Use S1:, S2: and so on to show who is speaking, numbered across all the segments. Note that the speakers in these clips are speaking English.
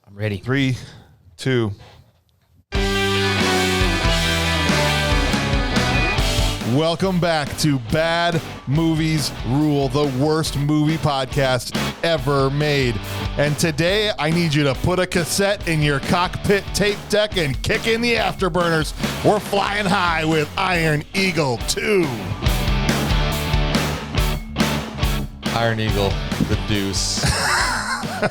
S1: I'm ready.
S2: 3, 2. Welcome back to Bad Movies Rule, the worst movie podcast ever made. And today I need you to put a cassette in your cockpit tape deck and kick in the afterburners. We're flying high with Iron Eagle 2.
S3: Iron Eagle, the deuce.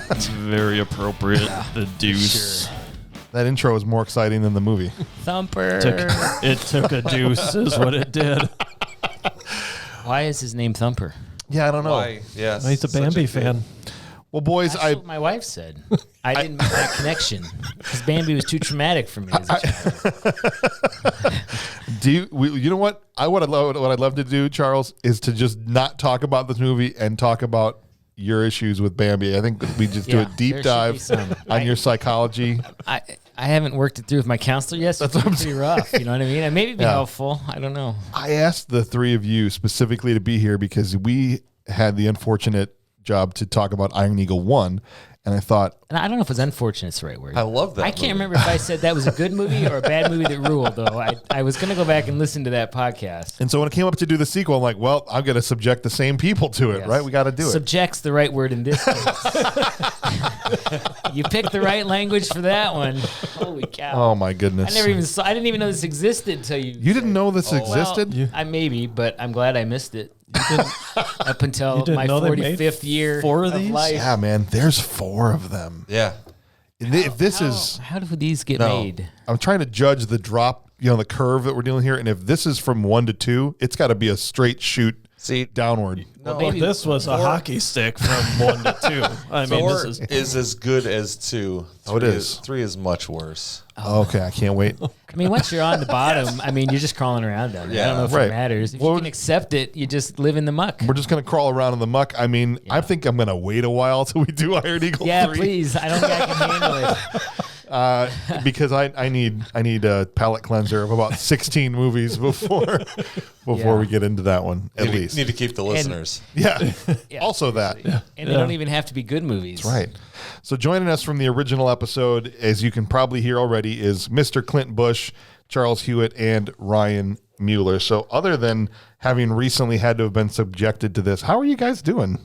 S4: It's very appropriate. The deuce.
S1: Sure.
S2: That intro is more exciting than the movie.
S1: Thumper.
S4: It took a deuce, is what it did.
S1: Why is his name Thumper?
S2: Yeah, I don't know.
S3: Why? Yes.
S4: Well, he's a Bambi fan.
S2: Well, boys,
S1: That's what my wife said. I didn't make that connection because Bambi was too traumatic for me as a child.
S2: you know what? What I'd love to do, Charles, is to just not talk about this movie and talk about your issues with Bambi. I think we just do a deep dive on your psychology.
S1: I haven't worked it through with my counselor yet, so it's pretty rough. You know what I mean? And maybe it'd be helpful. I don't know.
S2: I asked the three of you specifically to be here because we had the unfortunate job to talk about Iron Eagle 1, and I thought...
S1: And I don't know if it's unfortunate's the right word.
S3: I love that
S1: I can't remember if I said that was a good movie or a bad movie that ruled, though. I was going to go back and listen to that podcast.
S2: And so when it came up to do the sequel, I'm like, well, I'm going to subject the same people to it, right? We got to do it.
S1: Subject's the right word in this case. You picked the right language for that one. Holy cow.
S2: Oh, my goodness.
S1: I didn't even know this existed until you...
S2: You didn't know this existed?
S1: Well, I maybe, but I'm glad I missed it. Up until my 45th year
S4: four of
S1: these?
S4: life.
S2: Yeah, man. There's 4 of them.
S3: Yeah.
S1: How do these get made?
S2: I'm trying to judge the drop, the curve that we're dealing here. And if this is from 1 to 2, it's got to be a straight shoot downward.
S4: No, this was a hockey stick from 1 to 2. I mean,
S3: 4
S4: this
S3: is as good as 2.
S2: Oh, it is.
S3: 3 is much worse.
S2: Okay, I can't wait.
S1: I mean, once you're on the bottom, I mean, you're just crawling around down there. I don't know if it matters. If you can accept it, you just live in the muck.
S2: We're just going to crawl around in the muck. I mean, I think I'm going to wait a while till we do Iron Eagle 3.
S1: Yeah, please. I don't think I can handle it.
S2: Because I need a palate cleanser of about 16 movies before we get into that one, at least.
S3: Need to keep the listeners.
S2: Yeah. Also that.
S1: And they don't even have to be good movies.
S2: That's right. So joining us from the original episode, as you can probably hear already, is Mr. Clint Bush, Charles Hewitt, and Ryan Mueller. So other than having recently had to have been subjected to this, how are you guys doing?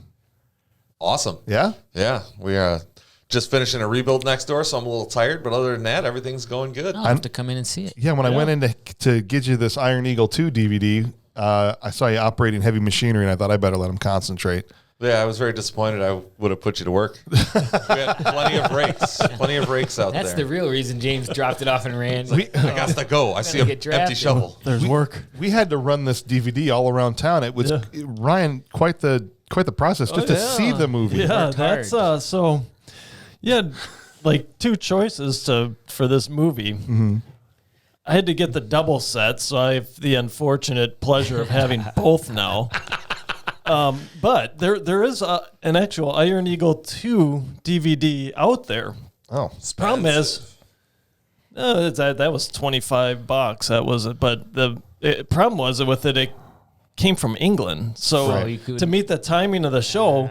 S3: Awesome.
S2: Yeah?
S3: Yeah. We are just finishing a rebuild next door, so I'm a little tired. But other than that, everything's going good.
S1: I'll have to come in and see it.
S2: Yeah, when I went in to get you this Iron Eagle 2 DVD, I saw you operating heavy machinery, and I thought I better let him concentrate.
S3: Yeah, I was very disappointed. I would have put you to work. We had plenty of rakes out there.
S1: That's the real reason James dropped it off and ran.
S3: I got to go. I see an empty shovel.
S4: There's work.
S2: We had to run this DVD all around town. It was Ryan, quite the process just to see the movie.
S4: Yeah, that's so. Yeah, like 2 choices for this movie.
S2: Mm-hmm.
S4: I had to get the double set, so I have the unfortunate pleasure of having both now. But there is an actual Iron Eagle 2 DVD out there.
S2: Oh,
S4: problem is, that was $25. That was it. But the problem was with it came from England. So to meet the timing of the show,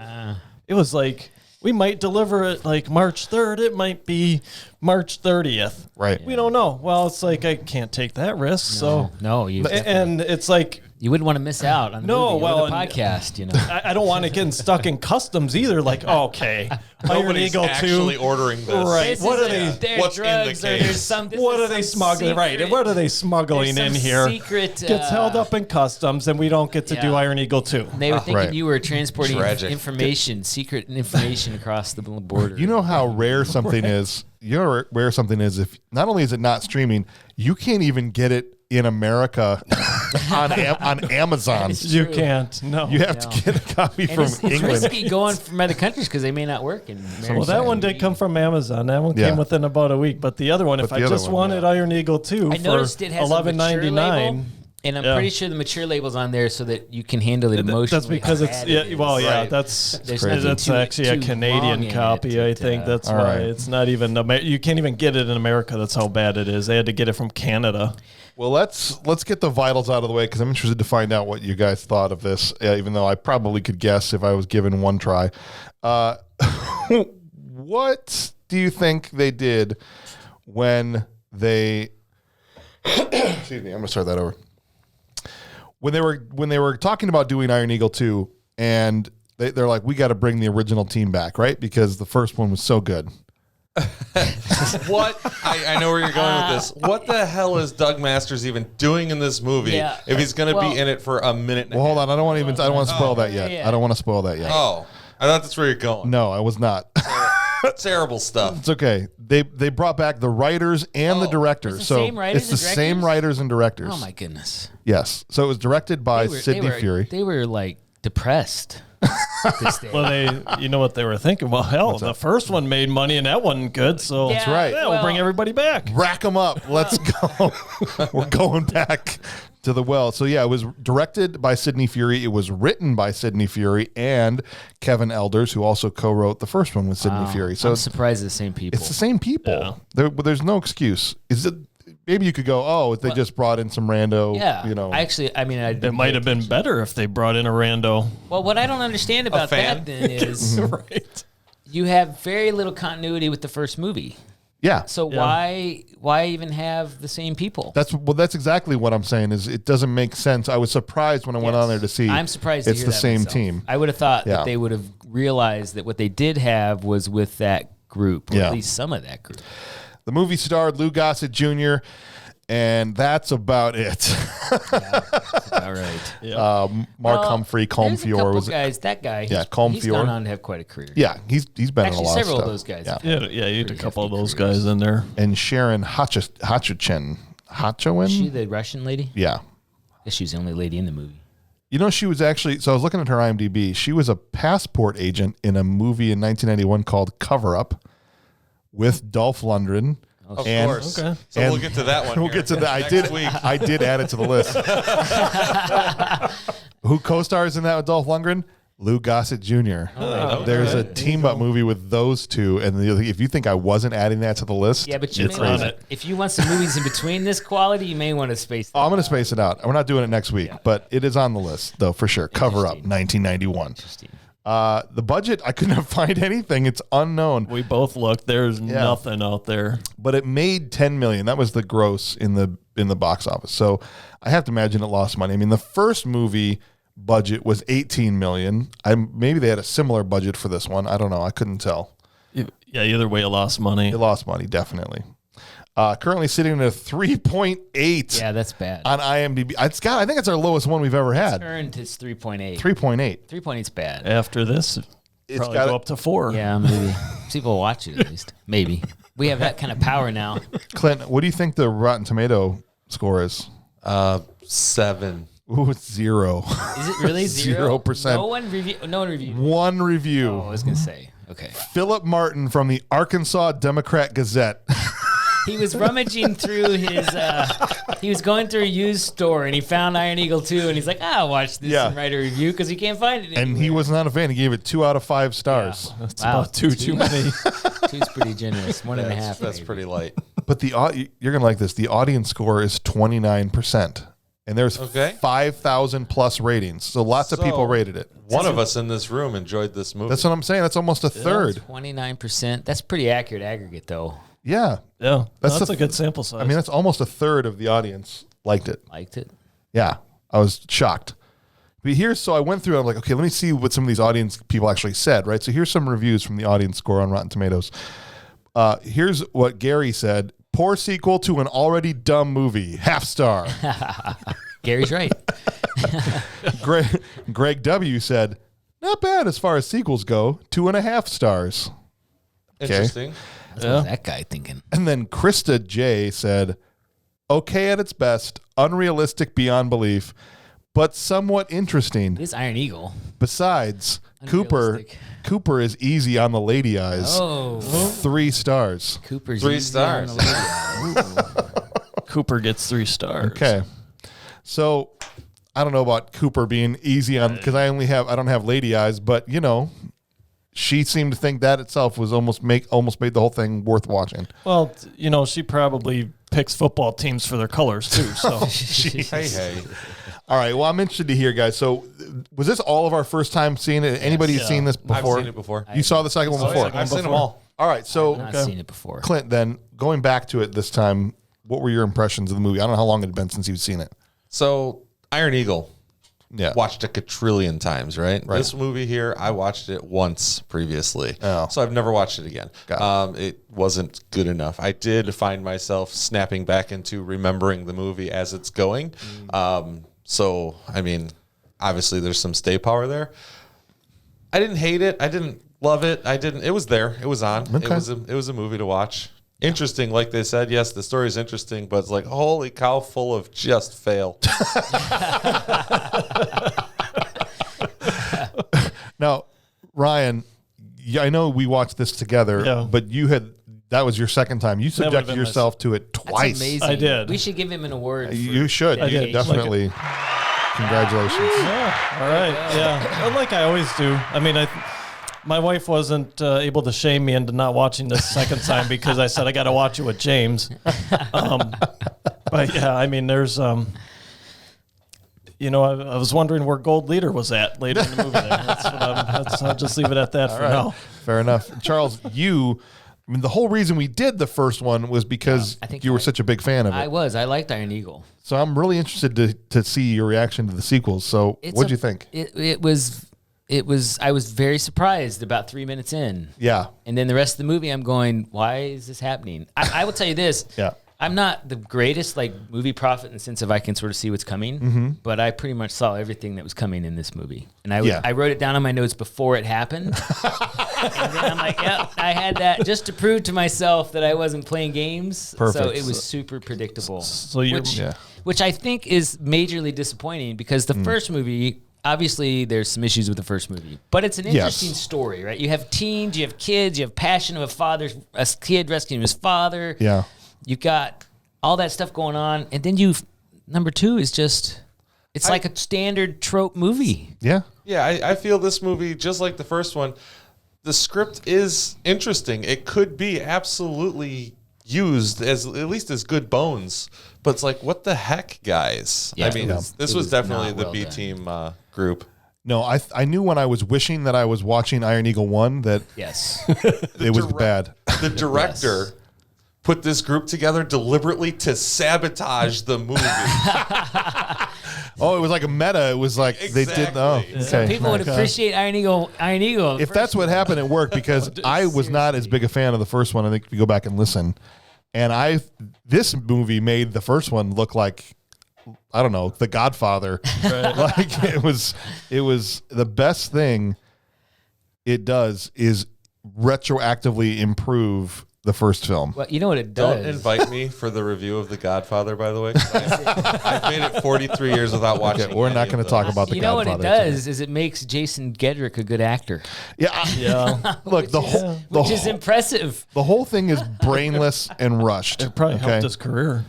S4: it was like, we might deliver it like March 3rd. It might be March 30th.
S2: Right.
S4: We don't know. Well, it's like, I can't take that risk. And it's like,
S1: you wouldn't want to miss out on the movie or the podcast,
S4: I don't want to get stuck in customs either. Like, okay, Iron Eagle 2.
S3: Actually ordering this.
S4: Right.
S3: What
S4: are they?
S3: What's drugs, in the case?
S4: What are they smuggling? Right. And what are they smuggling in here?
S1: Secret
S4: gets held up in customs, and we don't get to do Iron Eagle 2.
S1: They were thinking you were transporting information, secret information across the border.
S2: You know how rare something is. If not only is it not streaming, you can't even get it in America on Amazon.
S4: You can't. No.
S2: You have to get a copy from England.
S1: It's risky going from other countries because they may not work in America.
S4: Well, that one did come from Amazon. That one came within about a week. But the other one, if I just wanted Iron Eagle 2 for $11.99.
S1: And I'm pretty sure the mature label's on there so that you can handle it emotionally.
S4: That's because that's actually a Canadian copy. I think that's why it's not even. You can't even get it in America. That's how bad it is. They had to get it from Canada.
S2: Well, let's get the vitals out of the way because I'm interested to find out what you guys thought of this. Even though I probably could guess if I was given one try. What do you think they did when they excuse me, I'm gonna start that over. When they were talking about doing Iron Eagle 2, and they're like, we got to bring the original team back, right? Because the first one was so good.
S3: What? I know where you're going with this. What the hell is Doug Masters even doing in this movie if he's going to be in it for a minute?
S2: Well, hold on. I don't want to spoil that yet.
S1: Yeah.
S2: I don't want to spoil that yet.
S3: Oh, I thought that's where you're going.
S2: No, I was not.
S3: Terrible stuff.
S2: It's okay. They brought back the writers and the director.
S1: It's the same writers
S2: it's the
S1: and
S2: same
S1: directors?
S2: writers and directors.
S1: Oh my goodness.
S2: Yes. So it was directed by Sidney Furie.
S1: They were like depressed. This day.
S4: Well, you know what they were thinking? Well, hell, the first one made money and that wasn't good, so
S1: That's
S2: right.
S4: Yeah, we'll bring everybody back.
S2: Rack them up. Let's go. We're going back to the well. So yeah, it was directed by Sidney Furie. It was written by Sidney Furie and Kevin Elders, who also co-wrote the first one with Sidney Furie. So
S1: I'm surprised it's the same people.
S2: it's the same people.
S4: Yeah.
S2: There's no excuse. Is it? Maybe you could go, oh, they just brought in some rando.
S1: Yeah.
S2: You know.
S4: It might have been better if they brought in a rando.
S1: Well, what I don't understand about that then is
S4: Right.
S1: you have very little continuity with the first movie.
S2: Yeah.
S1: So why even have the same people?
S2: That's exactly what I'm saying. Is it doesn't make sense. I was surprised when I went on there to see.
S1: I'm surprised to
S2: it's
S1: hear
S2: the
S1: that
S2: same
S1: myself.
S2: team.
S1: I would have thought
S2: Yeah.
S1: that they would have realized that what they did have was with that group, or
S2: Yeah.
S1: at least some of that group.
S2: The movie starred Lou Gossett Jr., and that's about it.
S1: All right.
S2: Mark Humphrey,
S1: There's a
S2: Comfior
S1: couple
S2: was it?
S1: guys. That guy.
S2: Yeah,
S1: He's
S2: Comfior.
S1: gone on to have quite a career.
S2: Yeah, he's been in a
S1: Actually,
S2: lot
S1: several
S2: of
S1: of
S2: stuff.
S1: those guys.
S2: Yeah.
S4: Yeah, you had a couple of
S1: hefty
S4: those
S1: careers.
S4: guys in there.
S2: And Sharon Hachowin.
S1: Is she the Russian lady?
S2: Yeah.
S1: I guess she was the only lady in the movie.
S2: You know, she was actually, so I was looking at her IMDb. She was a passport agent in a movie in 1991 called Cover Up with Dolph Lundgren.
S3: Of
S2: And-
S3: course.
S4: Okay.
S3: So
S2: and
S3: we'll get to that one.
S2: We'll
S3: here.
S2: get to that.
S3: Next week.
S2: I did add it to the list. Who co-stars in that with Dolph Lundgren? Lou Gossett Jr. There's a team-up movie with those two, and if you think I wasn't adding that to the list,
S1: Yeah, but you
S2: it's
S1: may
S2: crazy.
S1: want if you want some movies in between this quality, you may want to space.
S2: I'm going to space it out. We're not doing it next week, but it is on the list, though, for sure. Cover Up,
S1: Interesting.
S2: 1991. The budget, I couldn't find anything. It's unknown.
S4: We both looked. There's nothing out there.
S2: But it made $10 million. That was the gross in the box office. So I have to imagine it lost money. I mean, the first movie budget was $18 million. Maybe they had a similar budget for this one. I don't know. I couldn't tell.
S4: Yeah, either way, it lost money.
S2: It lost money, definitely. Currently sitting at a 3.8
S1: Yeah, that's bad.
S2: on IMDb. I think it's our lowest one we've ever had.
S1: Earned it's 3.8.
S2: 3.8.
S1: 3.8's bad.
S4: After this, probably go up to 4.
S1: Yeah, maybe. People will watch it at least. Maybe. We have that kind of power now.
S2: Clint, what do you think the Rotten Tomato score is?
S3: 7.
S2: Ooh, it's 0.
S1: Is it really 0?
S2: 0%.
S1: No one reviewed.
S2: One review.
S1: Oh, I was gonna say. Okay.
S2: Philip Martin from the Arkansas Democrat-Gazette.
S1: He was rummaging through his. He was going through a used store and he found Iron Eagle 2 and he's like, I'll watch this and write a review because he can't find it.
S2: And he was not a fan. He gave it 2 out of 5 stars.
S4: That's
S1: Wow,
S4: about too many.
S1: 2's pretty generous. 1.5.
S3: That's
S1: maybe.
S3: pretty light.
S2: But you're gonna like this. The audience score is 29%, and there's 5,000 plus ratings. So lots of people rated it.
S3: One of us in this room enjoyed this movie.
S2: That's what I'm saying. That's almost a third.
S1: 29%. That's pretty accurate aggregate though.
S2: Yeah,
S4: Yeah,
S2: That's
S4: that's
S2: the-
S4: a good sample size.
S2: I mean that's almost a third of the audience liked it.
S1: Liked it.
S2: Yeah, I was shocked. But so I went through. I'm like, okay, let me see what some of these audience people actually said. Right. So here's some reviews from the audience score on Rotten Tomatoes. Here's what Gary said: poor sequel to an already dumb movie, half star.
S1: Gary's right.
S2: Greg W said, not bad as far as sequels go, 2.5 stars.
S3: Interesting.
S1: That's what that guy thinking.
S2: And then Krista J said, okay at its best, unrealistic beyond belief, but somewhat interesting.
S1: This Iron Eagle.
S2: Besides,
S1: Unrealistic.
S2: Cooper is easy on the lady eyes.
S1: Oh.
S2: 3 stars.
S1: Cooper's
S3: 3
S1: easy on
S3: stars.
S1: the lady.
S4: Cooper gets 3 stars.
S2: Okay. So I don't know about Cooper being easy on, because I don't have lady eyes, but you know, she seemed to think that itself was almost made the whole thing worth watching.
S4: Well, she probably picks football teams for their colors too. So
S3: Hey.
S2: All right. Well, I'm interested to hear, guys. So, was this all of our first time seeing it? Anybody seen this before?
S3: I've seen it before.
S2: You saw the second one before.
S3: I've seen them all.
S2: All right, so
S1: I've not seen it before.
S2: Clint, then going back to it this time, what were your impressions of the movie? I don't know how long it had been since you'd seen it.
S3: So Iron Eagle.
S2: Yeah.
S3: Watched it a quadrillion times, right? This movie here, I watched it once previously. So I've never watched it again. It wasn't good enough. I did find myself snapping back into remembering the movie as it's going. So, I mean, obviously there's some stay power there. I didn't hate it. I didn't love it. It was there. It was on.
S2: Okay.
S3: It was a movie to watch. Interesting, like they said. Yes, the story is interesting, but it's like, holy cow, full of just fail.
S2: Now, Ryan, I know we watched this together, but that was your second time. You subjected yourself to it twice.
S1: That's amazing.
S4: I did.
S1: We should give him an award.
S2: You should. Definitely. Congratulations.
S4: Yeah. All right. Yeah. Like I always do. I mean, my wife wasn't able to shame me into not watching this second time because I said I got to watch it with James. But yeah, I mean, there's, I was wondering where Gold Leader was at later in the movie. I'll just leave it at that for now.
S2: Fair enough. Charles, the whole reason we did the first one was because you were such a big fan of it.
S1: I was. I liked Iron Eagle.
S2: So I'm really interested to see your reaction to the sequels. So what'd you think?
S1: I was very surprised about 3 minutes in.
S2: Yeah.
S1: And then the rest of the movie, I'm going, why is this happening? I will tell you this.
S2: Yeah.
S1: I'm not the greatest movie prophet in the sense of I can sort of see what's coming, but I pretty much saw everything that was coming in this movie. And I wrote it down on my notes before it happened. And then I'm like, I had that just to prove to myself that I wasn't playing games.
S2: Perfect.
S1: So it was super predictable.
S4: So
S1: which I think is majorly disappointing because the first movie, obviously there's some issues with the first movie, but it's an interesting story, right? You have teens, you have kids, you have passion of a kid rescuing his father.
S2: Yeah.
S1: You've got all that stuff going on, and then number two is just, it's like a standard trope movie.
S2: Yeah.
S3: Yeah, I feel this movie, just like the first one, the script is interesting. It could be absolutely used as at least as good bones, but it's like, what the heck, guys?
S1: Yeah,
S3: I mean, this was definitely the B team group.
S2: No, I knew when I was wishing that I was watching Iron Eagle 1 that it was bad.
S3: The director put this group together deliberately to sabotage the movie.
S2: Oh, it was like a meta. It was like they did. Oh, okay.
S1: So people would appreciate Iron Eagle.
S2: If that's what happened, it worked because I was not as big a fan of the first one. I think if you go back and listen, and this movie made the first one look like, I don't know, The Godfather. Right. Like it was the best thing it does is retroactively improve the first film.
S1: Well, you know what it does.
S3: Don't invite me for the review of The Godfather, by the way. I've made it 43 years without watching.
S2: Okay, we're not going to talk about The Godfather.
S1: You know what it does is it makes Jason Gedrick a good actor.
S2: Yeah. Look,
S1: which is impressive.
S2: The whole thing is brainless and rushed.
S4: It probably helped his career.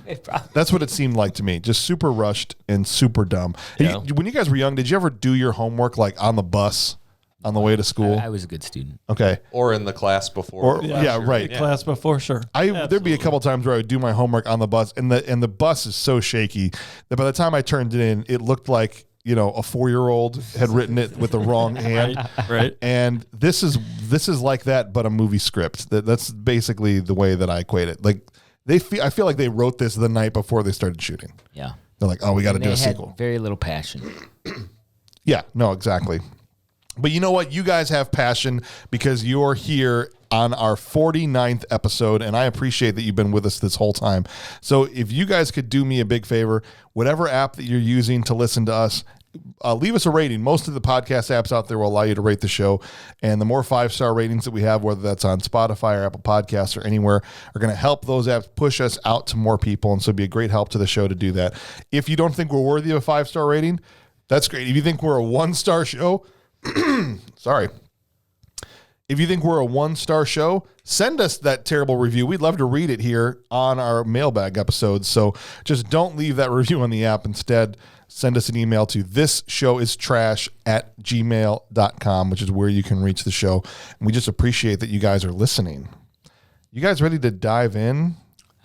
S2: That's what it seemed like to me. Just super rushed and super dumb. Yeah. When you guys were young, did you ever do your homework like on the bus? On the way to school?
S1: I was a good student.
S2: Okay.
S3: Or in the class before.
S2: Right.
S4: Class before, sure.
S2: There'd be a couple times where I would do my homework on the bus, and the bus is so shaky that by the time I turned it in, it looked like, a 4-year-old had written it with the wrong hand.
S4: Right.
S2: And this is like that, but a movie script. That's basically the way that I equate it. Like I feel like they wrote this the night before they started shooting.
S1: Yeah.
S2: They're like, oh, we got to do a sequel.
S1: Very little passion.
S2: Yeah. No, exactly. But you know what? You guys have passion because you're here on our 49th episode, and I appreciate that you've been with us this whole time. So if you guys could do me a big favor, whatever app that you're using to listen to us, leave us a rating. Most of the podcast apps out there will allow you to rate the show, and the more 5-star ratings that we have, whether that's on Spotify or Apple Podcasts or anywhere, are going to help those apps push us out to more people, and so it'd be a great help to the show to do that. If you don't think we're worthy of a 5-star rating, that's great. If you think we're a 1-star show, sorry. If you think we're a 1-star show, send us that terrible review. We'd love to read it here on our mailbag episodes. So just don't leave that review on the app. Instead, send us an email to thisshowIstrash@gmail.com, which is where you can reach the show. And we just appreciate that you guys are listening. You guys ready to dive in?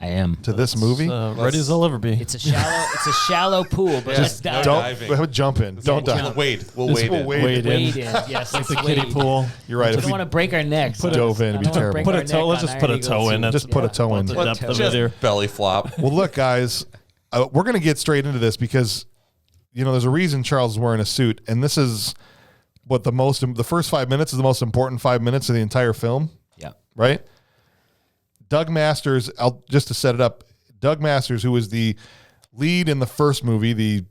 S1: I am.
S2: To this movie?
S4: Ready as I'll ever be.
S1: It's a shallow pool, but just
S2: don't jump in. Don't dive.
S3: We'll wade
S1: in. Yes,
S4: like the kiddie pool.
S2: You're right.
S1: I don't want to break our necks.
S2: Dove in, it'd be terrible.
S4: Put a toe. Let's just put a toe in.
S2: Just put a toe in.
S4: The depth of it here.
S3: Belly flop.
S2: Well, look, guys, we're going to get straight into this because, there's a reason Charles is wearing a suit, and this is what the first 5 minutes is the most important 5 minutes of the entire film.
S1: Yeah.
S2: Right? Doug Masters, just to set it up, Doug Masters, who was the lead in the first movie, the,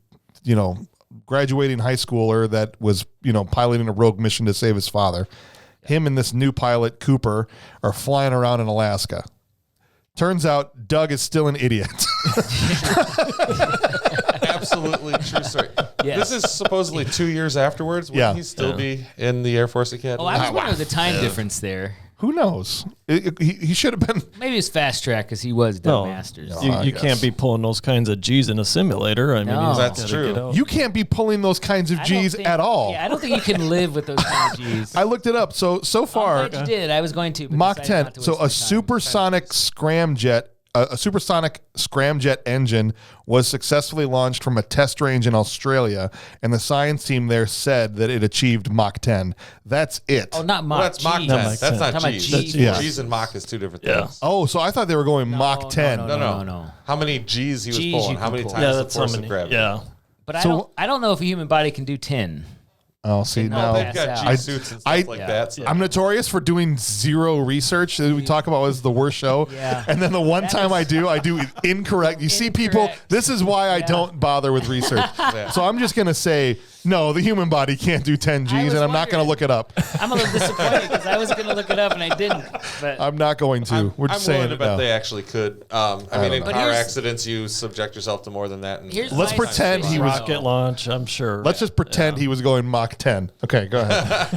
S2: graduating high schooler that was, piloting a rogue mission to save his father. Him and this new pilot, Cooper, are flying around in Alaska. Turns out Doug is still an idiot.
S3: Absolutely true story.
S1: Yes.
S3: This is supposedly 2 years afterwards. Would he still be in the Air Force Academy?
S1: Oh, I was wondering the time difference there.
S2: Who knows? He should have been.
S1: Maybe it's fast track because he was Doug Masters.
S4: You can't be pulling those kinds of G's in a simulator. I mean,
S3: that's true.
S2: You can't be pulling those kinds of G's at all.
S1: Yeah, I don't think you can live with those kinds of G's.
S2: I looked it up. So far,
S1: I'm glad you did. I was going to.
S2: Mach 10. So a supersonic scramjet. A supersonic scramjet engine was successfully launched from a test range in Australia, and the science team there said that it achieved Mach 10. That's it.
S1: Oh, not Mach.
S3: That's Mach 10. That's not G's. G's and Mach is two different things.
S2: Oh, so I thought they were going Mach 10.
S3: No. How many G's he was pulling? How many times the force of gravity?
S4: Yeah.
S1: But I don't know if a human body can do 10.
S2: Oh, see, now
S3: they've got G suits and stuff like that. So.
S2: I'm notorious for doing zero research. We talk about was the worst show.
S1: Yeah.
S2: And then the one time I do incorrect. You see people, this is why I don't bother with research. So I'm just going to say, no, the human body can't do 10 Gs, and I'm not going to look it up.
S1: I'm a little disappointed because I was going to look it up and I didn't. But
S2: I'm not going to. We're just saying
S3: it now. They actually could. I mean, in car accidents, you subject yourself to more than that.
S2: Let's pretend he was
S4: rocket launch. I'm sure.
S2: Let's just pretend he was going Mach 10. Okay, go ahead.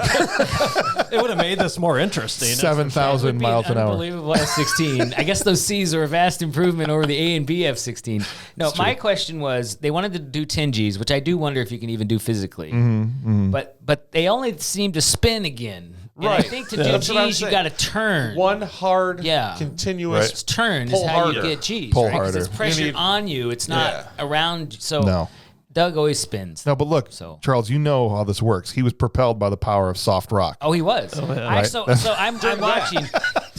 S4: It would have made this more interesting.
S2: 7,000 miles an hour.
S1: Unbelievable F-16. I guess those C's are a vast improvement over the A and B F-16. No, my question was they wanted to do 10 Gs, which I do wonder if you can even do physically. But they only seem to spin again. And I think to do G's, you got to turn.
S3: One hard, continuous
S1: turn is how you get G's.
S2: Pull
S1: harder.
S2: Harder.
S1: It's pressure on you. It's not around. So Doug always spins.
S2: No, but look, Charles, you know how this works. He was propelled by the power of soft rock.
S1: Oh, he was. So I'm watching.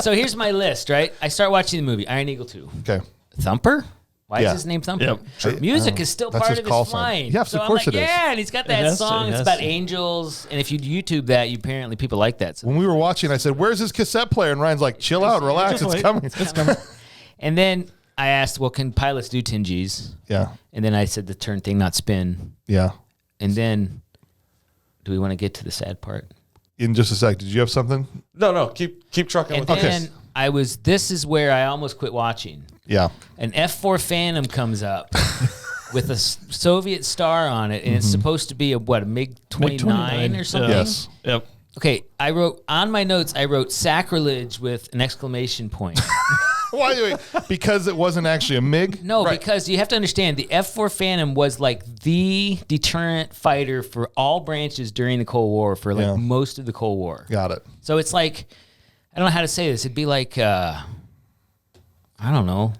S1: So here's my list, right? I start watching the movie, Iron Eagle 2.
S2: Okay.
S1: Thumper? Why is his name Thumper?
S2: Yep. Sure.
S1: Music is still part of his flying.
S2: Yes,
S1: so
S2: of course
S1: I'm like,
S2: it is.
S1: Yeah, and he's got that song. It's about angels. And if you YouTube that, apparently people like that. So
S2: when we were watching, I said, where's his cassette player? And Ryan's like, chill out, relax, it's coming. It's coming.
S1: And then I asked, well, can pilots do 10 Gs?
S2: Yeah.
S1: And then I said the turn thing, not spin.
S2: Yeah.
S1: And then, do we want to get to the sad part?
S2: In just a sec. Did you have something?
S3: No. Keep trucking with
S1: it. And then this is where I almost quit watching.
S2: Yeah.
S1: An F-4 Phantom comes up with a Soviet star on it, and it's supposed to be a MiG-29 or something?
S2: Yes.
S4: Yep.
S1: Okay, I wrote, on my notes, sacrilege with an exclamation point.
S2: Why do we? Because it wasn't actually a MiG?
S1: No, because you have to understand, the F-4 Phantom was like the deterrent fighter for all branches during the Cold War, for most of the Cold War.
S2: Got it.
S1: So it's like, I don't know how to say this. It'd be like, I don't know.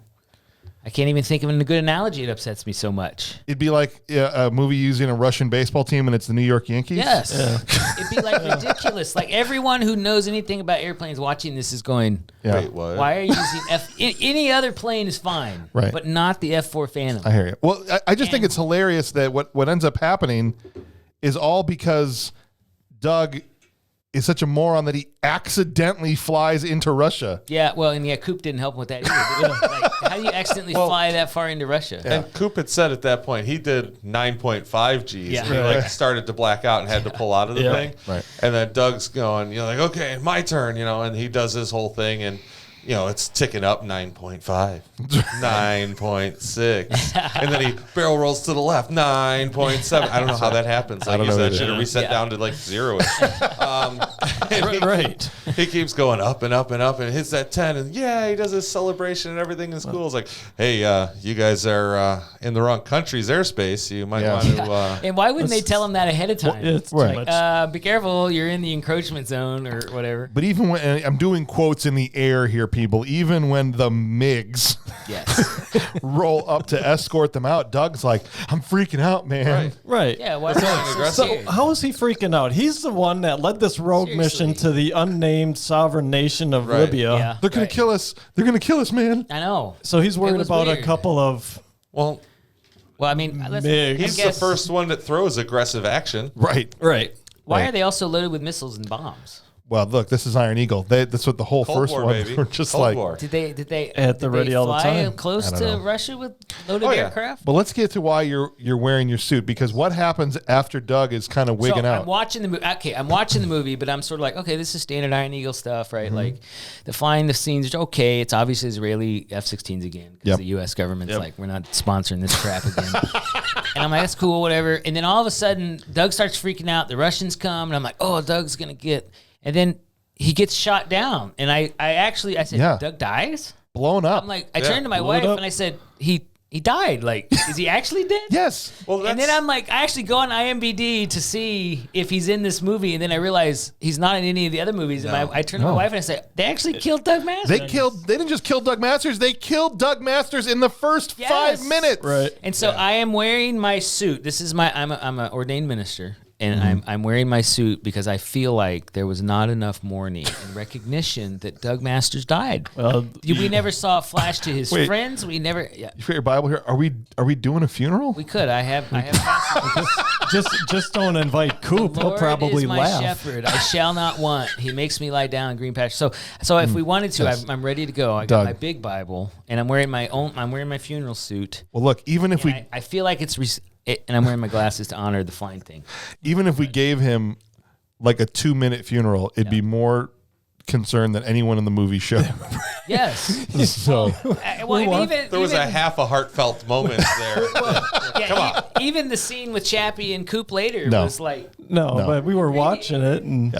S1: I can't even think of a good analogy. It upsets me so much.
S2: It'd be like a movie using a Russian baseball team and it's the New York Yankees?
S1: Yes. Yeah. It'd be like ridiculous. Like everyone who knows anything about airplanes watching this is going,
S3: wait, what?
S1: Why are you using any other plane is fine, but not the F-4 Phantom.
S2: I hear you. Well, I just think it's hilarious that what ends up happening is all because Doug is such a moron that he accidentally flies into Russia.
S1: Yeah, well, and Coop didn't help him with that either. Like, how do you accidentally fly that far into Russia?
S3: Yeah. And Coop had said at that point he did 9.5 Gs. Yeah. And he started to black out and had to pull out of the thing.
S2: Right.
S3: And then Doug's going, okay, my turn, and he does his whole thing and it's ticking up 9.5, 9.6. And then he barrel rolls to the left, 9.7. I don't know how that happens. Like you said, should have reset down to like 0.
S4: Right.
S3: He keeps going up and up and up and hits that 10. And he does his celebration and everything in school. It's like, hey, you guys are in the wrong country's airspace. You might want to.
S1: And why wouldn't they tell him that ahead of time?
S4: It's
S1: like, be careful, you're in the encroachment zone or whatever.
S2: But even when I'm doing quotes in the air here, people, even when the MiGs
S1: Yes.
S2: roll up to escort them out. Doug's like, I'm freaking out, man.
S4: Right.
S1: Yeah, why is that so
S4: So how is he freaking out? He's the one that led this rogue mission to the unnamed sovereign nation of Libya.
S1: Yeah.
S2: They're going to kill us. They're going to kill us, man.
S1: I know.
S4: So he's worried about
S1: weird.
S4: a couple of...
S3: Well,
S1: I mean,
S3: he's the first one that throws aggressive action.
S2: Right.
S1: Why are they also loaded with missiles and bombs?
S2: Well, look, this is Iron Eagle. That's what the whole
S3: Cold
S2: first
S3: War,
S2: one
S3: baby.
S2: were just
S3: Cold
S2: like.
S3: War.
S1: Did they
S4: At the ready all the
S1: fly
S4: time?
S1: close to Russia with loaded aircraft?
S2: But let's get to why you're wearing your suit, because what happens after Doug is kind of wigging out.
S1: I'm watching the movie. Okay, I'm watching the movie, but I'm sort of like, okay, this is standard Iron Eagle stuff, right? Like the flying, the scenes, okay. It's obviously Israeli F-16s again because the U.S. government's like, we're not sponsoring this crap again. And I'm like, that's cool, whatever. And then all of a sudden, Doug starts freaking out. The Russians come, and I'm like, oh, Doug's gonna get. And then he gets shot down, and I said, Doug dies?
S2: Blown up.
S1: I'm like, I turned to my wife and I said, he died. Like, is he actually dead?
S2: Yes.
S3: Well,
S1: and then I'm like, I actually go on IMDb to see if he's in this movie, and then I realize he's not in any of the other movies. And I turn to my wife and I say, they actually killed Doug Masters.
S2: They didn't just kill Doug Masters, they killed Doug Masters in the first 5 minutes.
S4: Right.
S1: And so I am wearing my suit. This is I'm an ordained minister. And I'm wearing my suit because I feel like there was not enough mourning and recognition that Doug Masters died.
S4: Well,
S1: we never saw a flash to his friends. We never. Yeah.
S2: You got your Bible here? Are we doing a funeral?
S1: We could. I have.
S4: just don't invite Coop. He'll probably
S1: is my
S4: laugh.
S1: shepherd. I shall not want. He makes me lie down in green pastures. So if we wanted to, I'm ready to go. I got my big Bible, and I'm wearing my funeral suit.
S2: Well, look, even if
S1: I feel like and I'm wearing my glasses to honor the flying thing.
S2: Even if we gave him like a 2-minute funeral, it'd be more concerned than anyone in the movie showed.
S1: Yes.
S2: So
S3: there was a half a heartfelt moment there.
S1: Come on. Even the scene with Chappie and Coop later was like
S4: no, but we were watching it and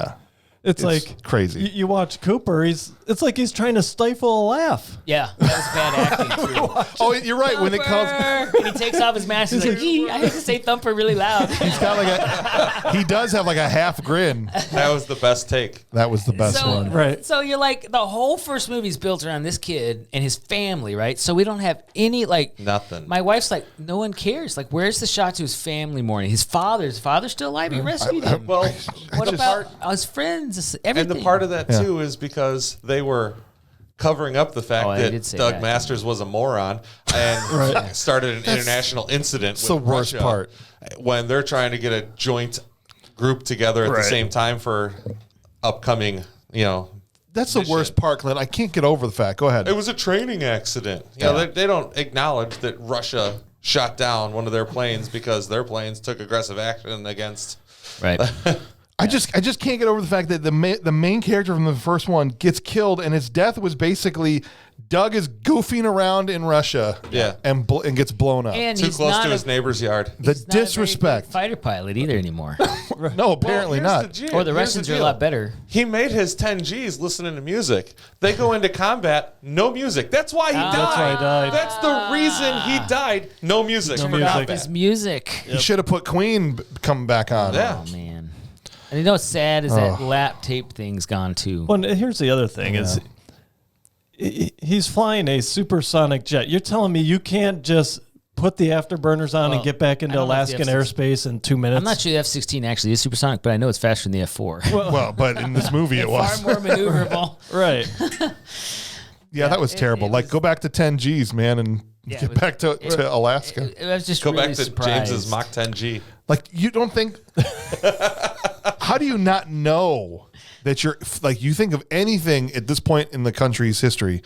S4: it's like
S2: crazy.
S4: You watch Cooper, it's like he's trying to stifle a laugh.
S1: Yeah, that was bad acting too.
S2: Oh, you're right.
S1: Thumper!
S2: When it comes,
S1: and he takes off his mask, he's like, I have to say Thumper really loud.
S2: he's got he does have like a half grin.
S3: That was the best take.
S2: That was the best one.
S4: Right.
S1: So you're like, the whole first movie is built around this kid and his family, right? So we don't have any
S3: nothing.
S1: My wife's like, no one cares. Like, where's the shot to his family mourning? His father still alive? He rescued him.
S3: Well,
S1: what about his friends? Everything.
S3: And the part of that too is because they were covering up the fact that Doug Masters was a moron and started an international incident.
S2: That's the worst part.
S3: When they're trying to get a joint group together at the same time for upcoming,
S2: That's the worst part, Clint. I can't get over the fact. Go ahead.
S3: It was a training accident. They don't acknowledge that Russia shot down one of their planes because their planes took aggressive action against.
S1: Right.
S2: I just can't get over the fact that the main character from the first one gets killed, and his death was basically Doug is goofing around in Russia, and gets blown up.
S1: And
S3: too close to his neighbor's yard.
S2: The disrespect.
S1: Not a very good fighter pilot either anymore.
S2: No, apparently not.
S1: Or the Russians are a lot better.
S3: He made his 10 G's listening to music. They go into combat, no music. That's why he died.
S4: That's why he died.
S3: That's the reason he died. No music.
S4: No
S3: for
S4: music.
S3: combat.
S1: His music.
S2: He should have put Queen coming back on.
S3: Yeah.
S1: Oh man. And you know what's sad is that lap tape thing's gone too.
S4: Well, here's the other thing is he's flying a supersonic jet. You're telling me you can't just put the afterburners on and get back into Alaskan airspace in 2 minutes?
S1: I'm not sure the F-16 actually is supersonic, but I know it's faster than the F-4.
S2: Well, but in this movie it was.
S1: Far more maneuverable.
S4: Right.
S2: Yeah, that was terrible. Go back to 10 Gs, man, and get back to Alaska.
S1: I was just
S3: Go
S1: really
S3: back to
S1: surprised.
S3: James's Mach 10G.
S2: Like, you don't think... How do you not know that you think of anything at this point in the country's history,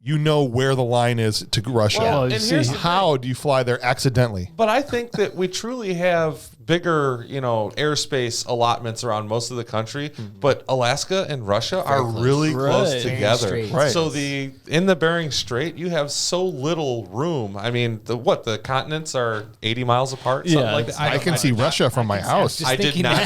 S2: you know where the line is to Russia.
S3: Well, and here's the
S2: how do you fly there accidentally?
S3: But I think that we truly have bigger, airspace allotments around most of the country. But Alaska and Russia are really close together.
S2: Right.
S3: So in the Bering Strait, you have so little room. I mean, the continents are 80 miles apart. Something like that.
S2: I can see Russia from my house.
S3: I did not.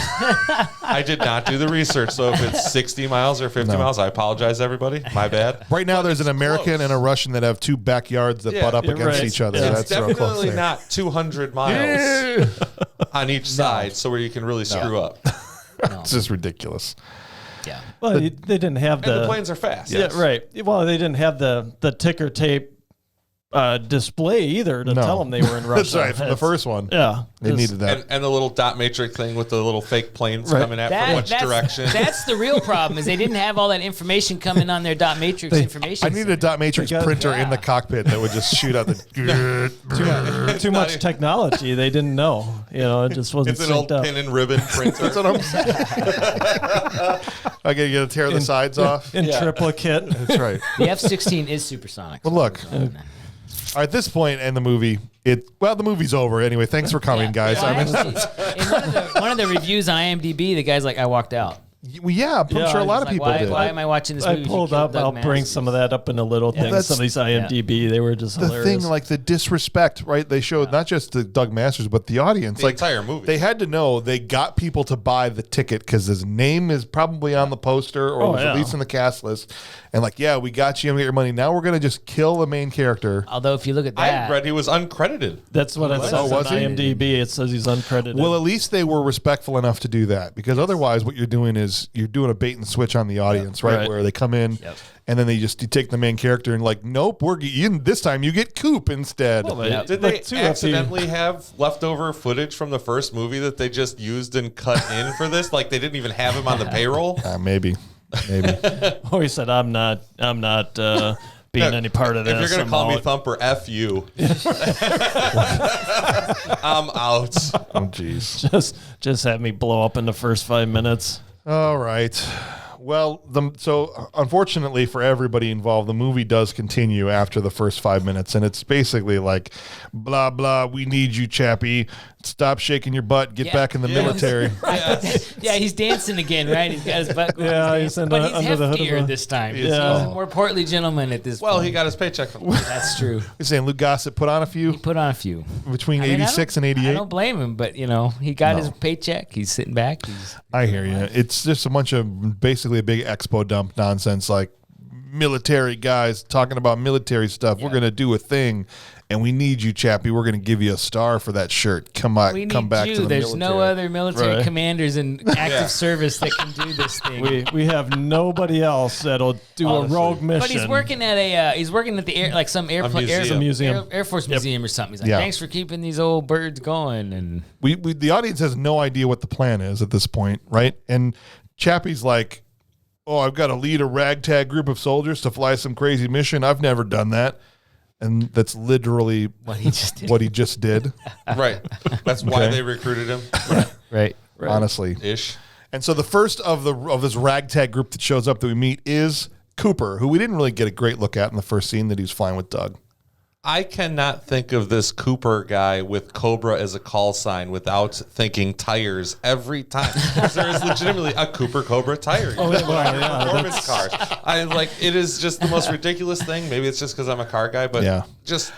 S3: I did not do the research. So if it's 60 miles or 50 miles, I apologize, everybody. My bad.
S2: Right now, there's an American and a Russian that have two backyards that butt up against each other.
S3: It's
S2: That's real close
S3: definitely
S2: there.
S3: not 200 miles on each side, so where you can really screw up.
S2: It's just ridiculous.
S1: Yeah.
S4: Well, they didn't have
S3: And the planes are fast.
S4: Yeah, right. Well, they didn't have the ticker tape display either to tell them they were in Russia.
S2: That's right, from the first one.
S4: Yeah.
S2: They needed that.
S3: And the little dot matrix thing with the little fake planes coming at from which direction.
S1: That's the real problem, is they didn't have all that information coming on their dot matrix information.
S2: I needed a dot matrix printer in the cockpit that would just shoot out the...
S4: Too much technology. They didn't know. It just wasn't
S3: It's an old pin and ribbon printer.
S2: That's what I'm saying. I gotta get to tear the sides off.
S4: In triplicate.
S2: That's right.
S1: The F-16 is supersonic.
S2: Well, look. At this point in the movie, the movie's over anyway. Thanks for coming, guys.
S1: Yeah, in one of the reviews on IMDb, the guy's like, I walked out.
S2: I'm sure a lot of people did.
S1: Why am I watching this movie?
S4: I pulled up. I'll bring some of that up in a little thing. Some of these IMDb, they were just hilarious.
S2: The thing, like the disrespect, right? They showed not just the Doug Masters, but the audience.
S3: The entire movie.
S2: They had to know they got people to buy the ticket because his name is probably on the poster or was released in the cast list. And we got you. I'm gonna get your money. Now we're gonna just kill the main character.
S1: Although if you look at that,
S3: I read he was uncredited.
S4: That's what it says on IMDb. It says he's uncredited.
S2: Well, at least they were respectful enough to do that, because otherwise, what you're doing is you're doing a bait and switch on the audience, right? Where they come in and then you take the main character and nope, this time you get Coop instead.
S3: Well, did they accidentally have leftover footage from the first movie that they just used and cut in for this? Like they didn't even have him on the payroll?
S2: Maybe.
S4: He said, I'm not being any part of this.
S3: If you're going to call me Thumper, F you. I'm out.
S2: Oh, jeez.
S4: Just have me blow up in the first 5 minutes.
S2: All right. Well, so unfortunately for everybody involved, the movie does continue after the first 5 minutes, and it's basically like, blah, blah, we need you, Chappie. Stop shaking your butt. Get back in the military.
S1: He's dancing again, right? He's got his butt going.
S4: But he's
S1: heftier this time. He's a more portly gentleman at this point.
S3: Well, he got his paycheck from
S1: That's true.
S2: You're saying Luke Gossett put on a few?
S1: He put on a few.
S2: Between 86 and 88?
S1: I don't blame him, but, he got his paycheck. He's sitting back.
S2: I hear you. It's just a bunch of basically a big expo dump nonsense, like military guys talking about military stuff. We're going to do a thing. And we need you, Chappie. We're going to give you a star for that shirt. Come back to the military.
S1: There's no other military commanders in active service that can do this thing.
S4: We have nobody else that'll do a rogue mission.
S1: But he's working at the air, some museum. Air Force Museum or something. He's like, thanks for keeping these old birds going. And
S2: the audience has no idea what the plan is at this point, right? And Chappie's like, oh, I've got to lead a ragtag group of soldiers to fly some crazy mission. I've never done that. And that's literally what he just did.
S3: Right. That's why they recruited him.
S1: Right.
S2: Honestly.
S3: Ish.
S2: And so the first of this ragtag group that shows up that we meet is Cooper, who we didn't really get a great look at in the first scene that he was flying with Doug.
S3: I cannot think of this Cooper guy with Cobra as a call sign without thinking tires every time. Because there is legitimately a Cooper Cobra tire. Performance car. It is just the most ridiculous thing. Maybe it's just because I'm a car guy, but I guess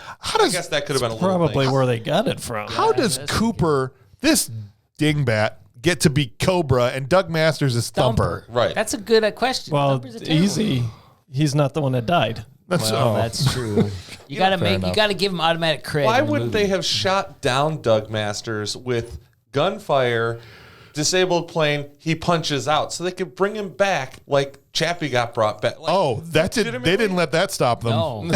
S3: that could have been a little
S4: probably where they got it from.
S2: How does Cooper, this dingbat, get to be Cobra and Doug Masters is Thumper?
S3: Right.
S1: That's a good question.
S4: Well, easy. He's not the one that died.
S1: That's true. You got to give him automatic credit.
S3: Why wouldn't they have shot down Doug Masters with gunfire, disabled plane, he punches out, so they could bring him back like Chappie got brought back?
S2: They didn't let that stop them.
S1: No.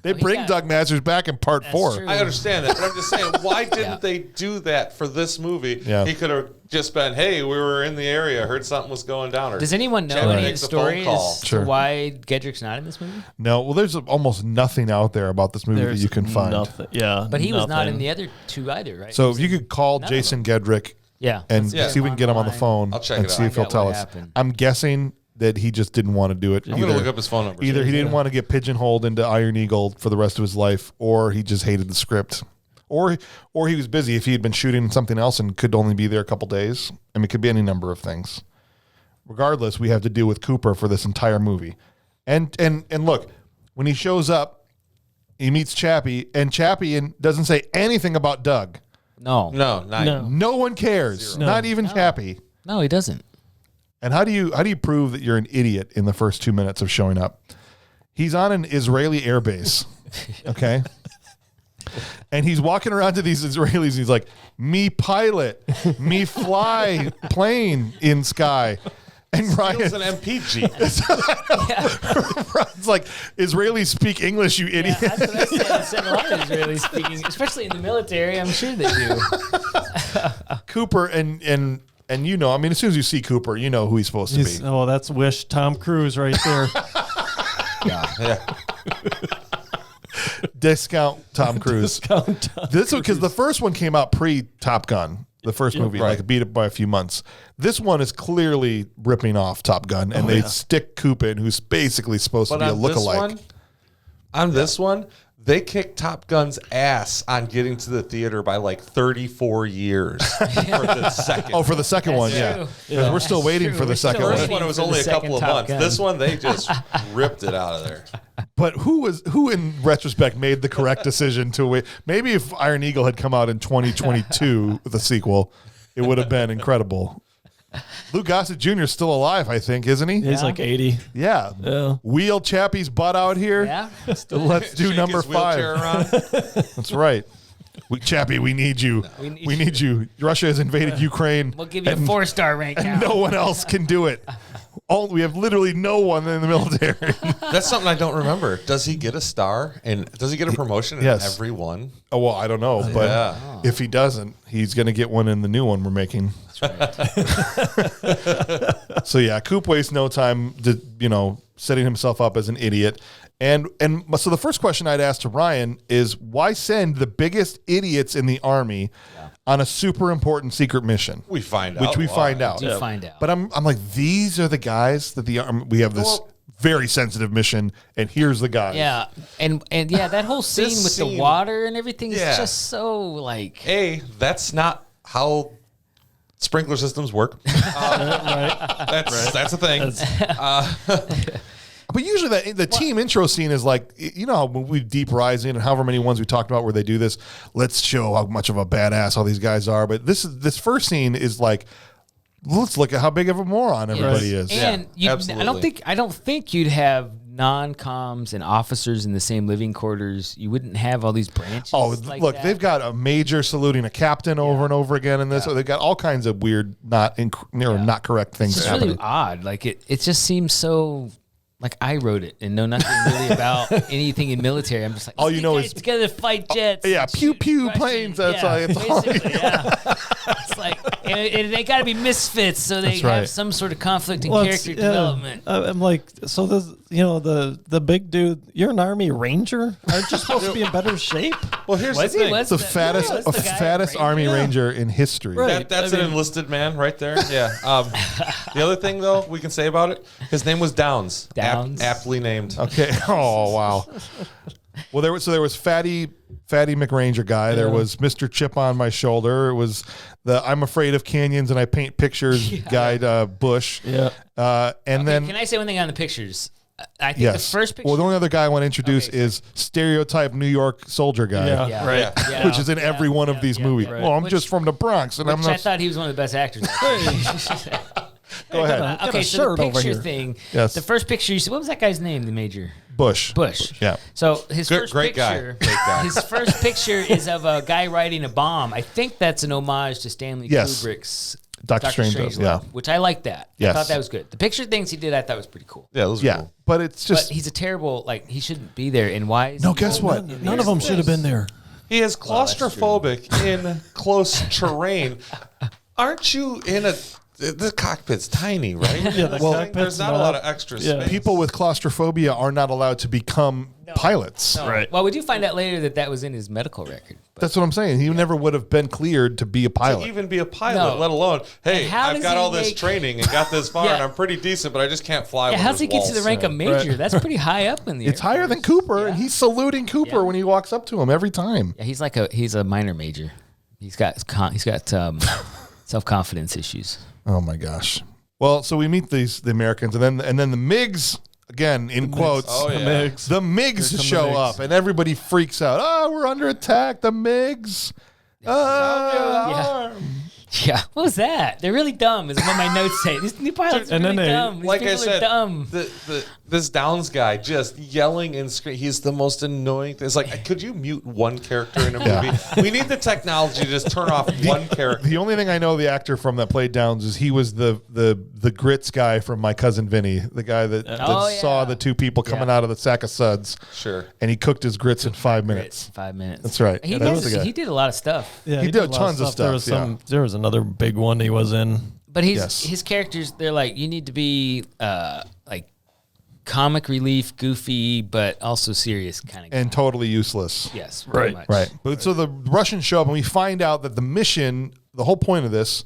S2: They bring Doug Masters back in part 4.
S1: True.
S3: I understand that, but I'm just saying, why didn't they do that for this movie?
S2: Yeah.
S3: He could have just been, hey, we were in the area, heard something was going down. Or
S1: does anyone know any of the story as to why Gedrick's not in this movie?
S2: No. Well, there's almost nothing out there about this movie that you can find.
S4: Yeah.
S1: But he was not in the other two either, right?
S2: So if you could call Jason Gedrick and see if we can get him on the phone and see if he'll tell us.
S1: Happened.
S2: I'm guessing that he just didn't want to do it.
S3: I'm going to look up his phone number.
S2: Either he didn't want to get pigeonholed into Iron Eagle for the rest of his life, or he just hated the script. Or he was busy if he had been shooting something else and could only be there a couple days. I mean, it could be any number of things. Regardless, we have to deal with Cooper for this entire movie. And look, when he shows up, he meets Chappie, and Chappie doesn't say anything about Doug.
S1: No.
S2: No one cares. Not even Chappie.
S1: No, he doesn't.
S2: And how do you prove that you're an idiot in the first 2 minutes of showing up? He's on an Israeli airbase, okay? And he's walking around to these Israelis. He's like, me pilot, me fly plane in sky. And Ryan
S3: It's an MPG.
S2: Ryan's like, Israelis speak English, you idiot.
S1: Yeah, that's what I said. I said a lot of Israelis speaking, especially in the military. I'm sure they do.
S2: Cooper and you know, I mean, as soon as you see Cooper, you know who he's supposed to be.
S4: Oh, that's Wish Tom Cruise right there.
S3: Yeah.
S2: Discount Tom Cruise.
S4: Discount Tom
S2: This one, because the first one came out pre Top Gun. The first movie, like beat it by a few months. This one is clearly ripping off Top Gun, and they stick Coop in, who's basically supposed to be a lookalike.
S3: On this one, they kicked Top Gun's ass on getting to the theater by like 34 years for the second.
S2: Oh, for the second one, yeah. We're still waiting for the second one.
S3: The first one, it was only a couple of months. This one, they just ripped it out of there.
S2: But who in retrospect made the correct decision to wait? Maybe if Iron Eagle had come out in 2022 with a sequel, it would have been incredible. Lou Gossett Jr. is still alive, I think, isn't he?
S4: He's like 80.
S2: Yeah. Wheel Chappie's butt out here.
S1: Yeah.
S2: Let's do number 5. That's right. Chappie, we need you. We need you. Russia has invaded Ukraine.
S1: We'll give you a 4-star rank now.
S2: No one else can do it. We have literally no one in the military.
S3: That's something I don't remember. Does he get a star? And does he get a promotion in every one?
S2: Oh, well, I don't know. But if he doesn't, he's going to get one in the new one we're making. That's right. So, yeah, Coop wastes no time setting himself up as an idiot. And so the first question I'd ask to Ryan is, why send the biggest idiots in the Army on a super important secret mission?
S3: We find out.
S2: Which we find out.
S1: Do find out.
S2: But I'm like, these are the guys that we have this very sensitive mission, and here's the guys.
S1: Yeah. And that whole scene with the water and everything is just so like...
S3: that's not how sprinkler systems work. That's a thing.
S2: But usually the team intro scene is like, when we Deep Rising and however many ones we talked about where they do this, let's show how much of a badass all these guys are. But this first scene is like, let's look at how big of a moron everybody is.
S1: And I don't think you'd have non-coms and officers in the same living quarters. You wouldn't have all these branches. Oh, look,
S2: they've got a major saluting a captain over and over again in this. So they've got all kinds of weird, not correct things.
S1: It's really odd. Like it just seems so... Like I wrote it and know nothing really about anything in military. I'm just like,
S2: all you know is
S1: together to fight jets.
S2: Yeah, pew pew planes. That's
S1: basically. It's like and they got to be misfits, so they have some sort of conflict in character development.
S4: I'm like, so the big dude, you're an Army Ranger. Aren't you supposed to be in better shape?
S3: Well, here's the thing.
S2: The fattest Army Ranger in history.
S3: Right. That's an enlisted man right there. Yeah. The other thing though we can say about it, his name was Downs. Aptly named.
S2: Okay. Oh wow. Well, there was Fatty McRanger guy. There was Mr. Chip on my shoulder. It was the I'm afraid of canyons and I paint pictures guy Bush. Yeah. Then
S1: can I say one thing on the pictures? I think the first picture.
S2: Well, the only other guy I want to introduce is stereotype New York soldier guy.
S4: Yeah. Right.
S2: Yeah. Which is in every one of these movies. Right. Well, I'm just from the Bronx, and
S1: I thought he was one of the best actors.
S2: Go ahead.
S1: Okay, so the picture thing.
S2: Yes.
S1: The first picture you see, what was that guy's name, the major?
S2: Bush.
S1: Yeah. So his first
S3: great
S1: picture,
S3: guy.
S1: His first picture is of a guy riding a bomb. I think that's an homage to Stanley Kubrick's Doctor Strangelove, which I like that.
S2: Yes.
S1: I thought that was good. The picture things he did, I thought was pretty cool.
S3: Yeah, those were cool.
S2: But it's just...
S1: But he's a terrible, he shouldn't be there. And why is
S2: guess what?
S4: None of them should have been there.
S3: He is claustrophobic in close terrain. Aren't you in a... The cockpit's tiny, right? There's not a lot of extra space.
S2: People with claustrophobia are not allowed to become pilots.
S1: No. Right. Well, we do find out later that was in his medical record.
S2: That's what I'm saying. He never would have been cleared to be a pilot.
S3: To even be a pilot, let alone, hey, I've got all this training and got this far and I'm pretty decent, but I just can't fly.
S1: How does he get to the rank of major? That's pretty high up in the
S2: It's higher than Cooper, and he's saluting Cooper when he walks up to him every time.
S1: Yeah, he's a minor major. He's got self-confidence issues.
S2: Oh my gosh. Well, so we meet the Americans, and then the MiGs, again in quotes. The MiGs show up, and everybody freaks out. Oh, we're under attack. The MiGs.
S1: Yeah, what was that? They're really dumb. Is what my notes say. These new pilots are really dumb. These
S3: like I said,
S1: dumb.
S3: This Downs guy just yelling and screaming. He's the most annoying thing. It's like, could you mute one character in a movie? We need the technology to just turn off one character.
S2: The only thing I know the actor from that played Downs is he was the grits guy from My Cousin Vinny, the guy that saw the two people coming out of the sack of suds.
S3: Sure.
S2: And he cooked his grits in 5 minutes.
S1: 5 minutes.
S2: That's right.
S1: He did a lot of stuff.
S4: Yeah,
S2: he did tons of stuff.
S4: There was another big one he was in.
S1: But his characters, they're like, you need to be like comic relief, goofy, but also serious kind of guy.
S2: And totally useless.
S1: Yes, pretty much.
S2: Right. But so the Russians show up and we find out that the mission, the whole point of this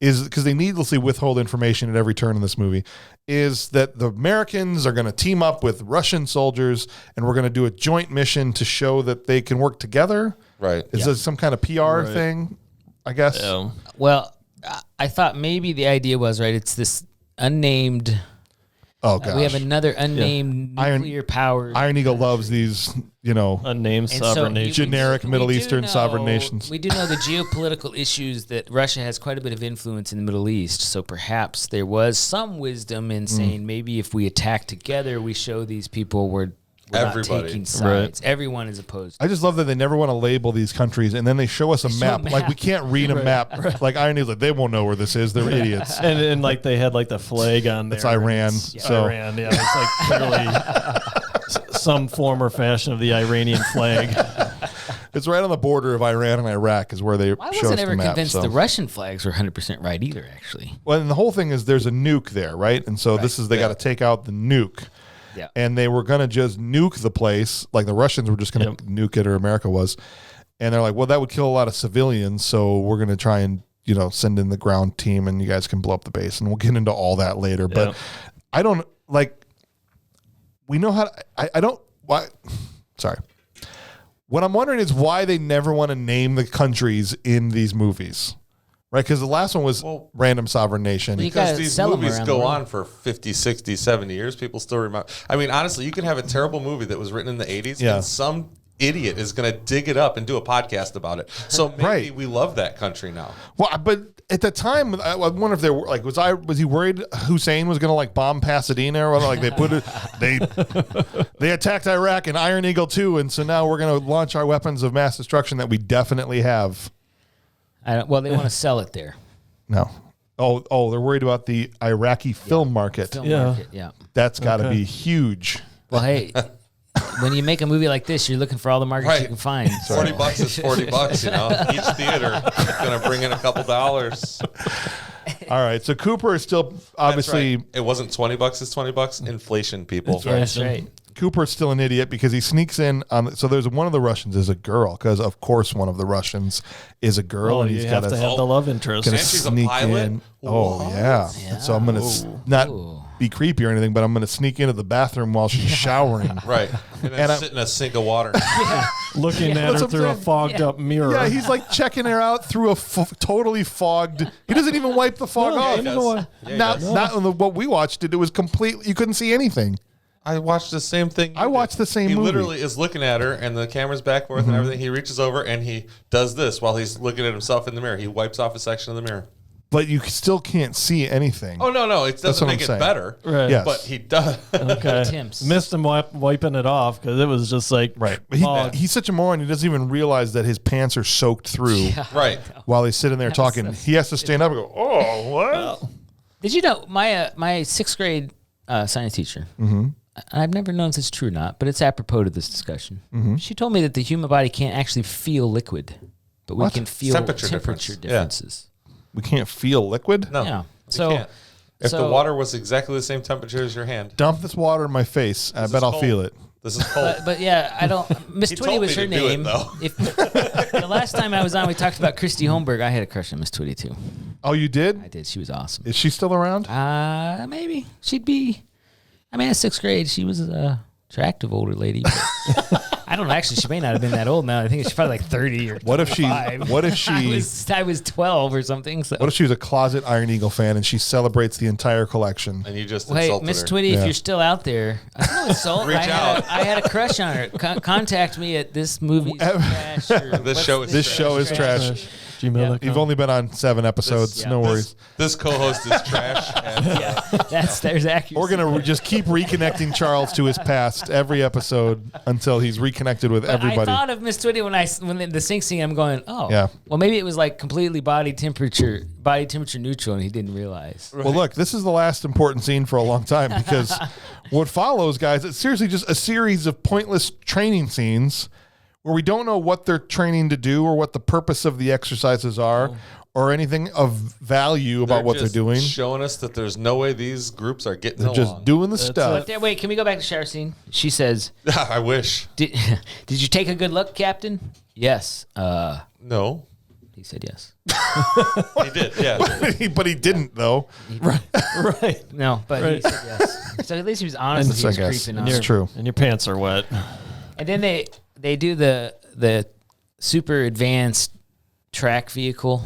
S2: is because they needlessly withhold information at every turn in this movie, is that the Americans are going to team up with Russian soldiers and we're going to do a joint mission to show that they can work together.
S3: Right.
S2: Is this some kind of PR thing, I guess?
S4: Yeah.
S1: Well, I thought maybe the idea was, it's this unnamed...
S2: Oh, gosh.
S1: We have another unnamed nuclear power.
S2: Iron Eagle loves these,
S4: unnamed sovereign nations.
S2: Generic Middle Eastern sovereign nations.
S1: We do know the geopolitical issues that Russia has quite a bit of influence in the Middle East. So perhaps there was some wisdom in saying maybe if we attack together, we show these people we're not taking sides. Right. Everyone is opposed.
S2: I just love that they never want to label these countries, and then they show us a map. Like, we can't read a map. Right. Like, Iron Eagle, they won't know where this is. They're idiots.
S4: And like they had like the flag on there.
S2: It's Iran.
S4: Iran, yeah. It's like clearly some form or fashion of the Iranian flag.
S2: It's right on the border of Iran and Iraq is where they show us the map.
S1: I wasn't ever convinced the Russian flags were 100% right either, actually.
S2: Well, and the whole thing is there's a nuke there, right? And so this is, they got to take out the nuke.
S1: Yeah.
S2: And they were going to just nuke the place, like the Russians were just going to nuke it, or America was. And they're like, well, that would kill a lot of civilians, so we're going to try and, send in the ground team and you guys can blow up the base. And we'll get into all that later. Yeah. But I don't, we know how to, sorry. What I'm wondering is why they never want to name the countries in these movies. Right, because the last one was Random Sovereign Nation.
S3: Because these movies go on for 50, 60, 70 years. People still remember. I mean, honestly, you can have a terrible movie that was written in the 80s, and some idiot is going to dig it up and do a podcast about it. So maybe we love that country now.
S2: Well, but at the time, I wonder if they were was he worried Hussein was going to bomb Pasadena, or like they put it, they attacked Iraq and Iron Eagle 2, and so now we're going to launch our weapons of mass destruction that we definitely have.
S1: They want to sell it there.
S2: No. Oh, they're worried about the Iraqi film market.
S1: Yeah.
S2: That's got to be huge.
S1: Well, hey, when you make a movie like this, you're looking for all the markets you can find.
S3: $40 is $40, Each theater going to bring in a couple dollars.
S2: All right, so Cooper is still obviously...
S3: It wasn't $20, it's $20. Inflation, people.
S1: That's right.
S2: Cooper's still an idiot because he sneaks in on. So there's one of the Russians is a girl, because of course one of the Russians is a girl, and he's got
S4: to have the love interest.
S3: And she's a pilot.
S2: Oh yeah. So I'm gonna not be creepy or anything, but I'm gonna sneak into the bathroom while she's showering.
S3: Right. And then sit in a sink of water.
S4: Looking at her through a fogged up mirror.
S2: Yeah, he's like checking her out through a totally fogged. He doesn't even wipe the fog off. Not what we watched. It was completely. You couldn't see anything.
S3: I watched the same thing.
S2: I watched the same movie.
S3: He literally is looking at her, and the camera's back and forth and everything. He reaches over, and he does this while he's looking at himself in the mirror. He wipes off a section of the mirror.
S2: But you still can't see anything.
S3: Oh, no. It doesn't make it better.
S4: Right.
S2: Yes.
S3: But he does.
S4: Okay. Missed him wiping it off because it was just like...
S2: Right. But he's such a moron. He doesn't even realize that his pants are soaked through.
S1: Yeah,
S3: right.
S2: While he's sitting there talking. He has to stand up and go, oh, what? Well,
S1: did you know my sixth grade science teacher... I've never known if it's true or not, but it's apropos to this discussion. She told me that the human body can't actually feel liquid, but we can feel temperature differences.
S2: We can't feel liquid?
S3: No.
S1: Yeah.
S3: So if the water was exactly the same temperature as your hand.
S2: Dump this water in my face. I bet I'll feel it.
S3: This is cold.
S1: But yeah, I don't. Miss Twitty was her name. The last time I was on, we talked about Christy Holmberg. I had a crush on Miss Twitty too.
S2: Oh, you did?
S1: I did. She was awesome.
S2: Is she still around?
S1: Maybe. She'd be. I mean, in sixth grade, she was an attractive older lady. I don't know. Actually, she may not have been that old now. I think she's probably like 30 or 25.
S2: What if she...
S1: I was 12 or something. So.
S2: What if she was a closet Iron Eagle fan and she celebrates the entire collection?
S3: And you just insulted
S1: Miss
S3: her.
S1: Twitty, if you're still out there, insult.
S3: Reach out.
S1: I had a crush on her. Contact me at this movie's trash.
S3: This show is trash.
S2: Trash.
S4: gmail.com.
S2: You've only been on 7 episodes. No worries.
S3: This co-host is trash. And,
S1: there's accuracy.
S2: We're going to just keep reconnecting Charles to his past every episode until he's reconnected with everybody.
S1: I thought of Miss Twitty when the sink scene. I'm going, well, maybe it was like completely body temperature neutral, and he didn't realize.
S2: Well, look, this is the last important scene for a long time because what follows, guys, it's seriously just a series of pointless training scenes where we don't know what they're training to do or what the purpose of the exercises are or anything of value about what they're doing.
S3: Showing us that there's no way these groups are getting
S2: along. Just doing the stuff.
S1: But wait, can we go back to shower scene? She says,
S3: I wish.
S1: Did you take a good look, Captain? Yes.
S3: No.
S1: He said yes.
S3: He did, yeah.
S2: But he didn't, though.
S4: Right.
S1: No, but he said yes. So at least he was honest. He was creeping on.
S2: It's true.
S4: And your pants are wet.
S1: And then they do the super advanced track vehicle.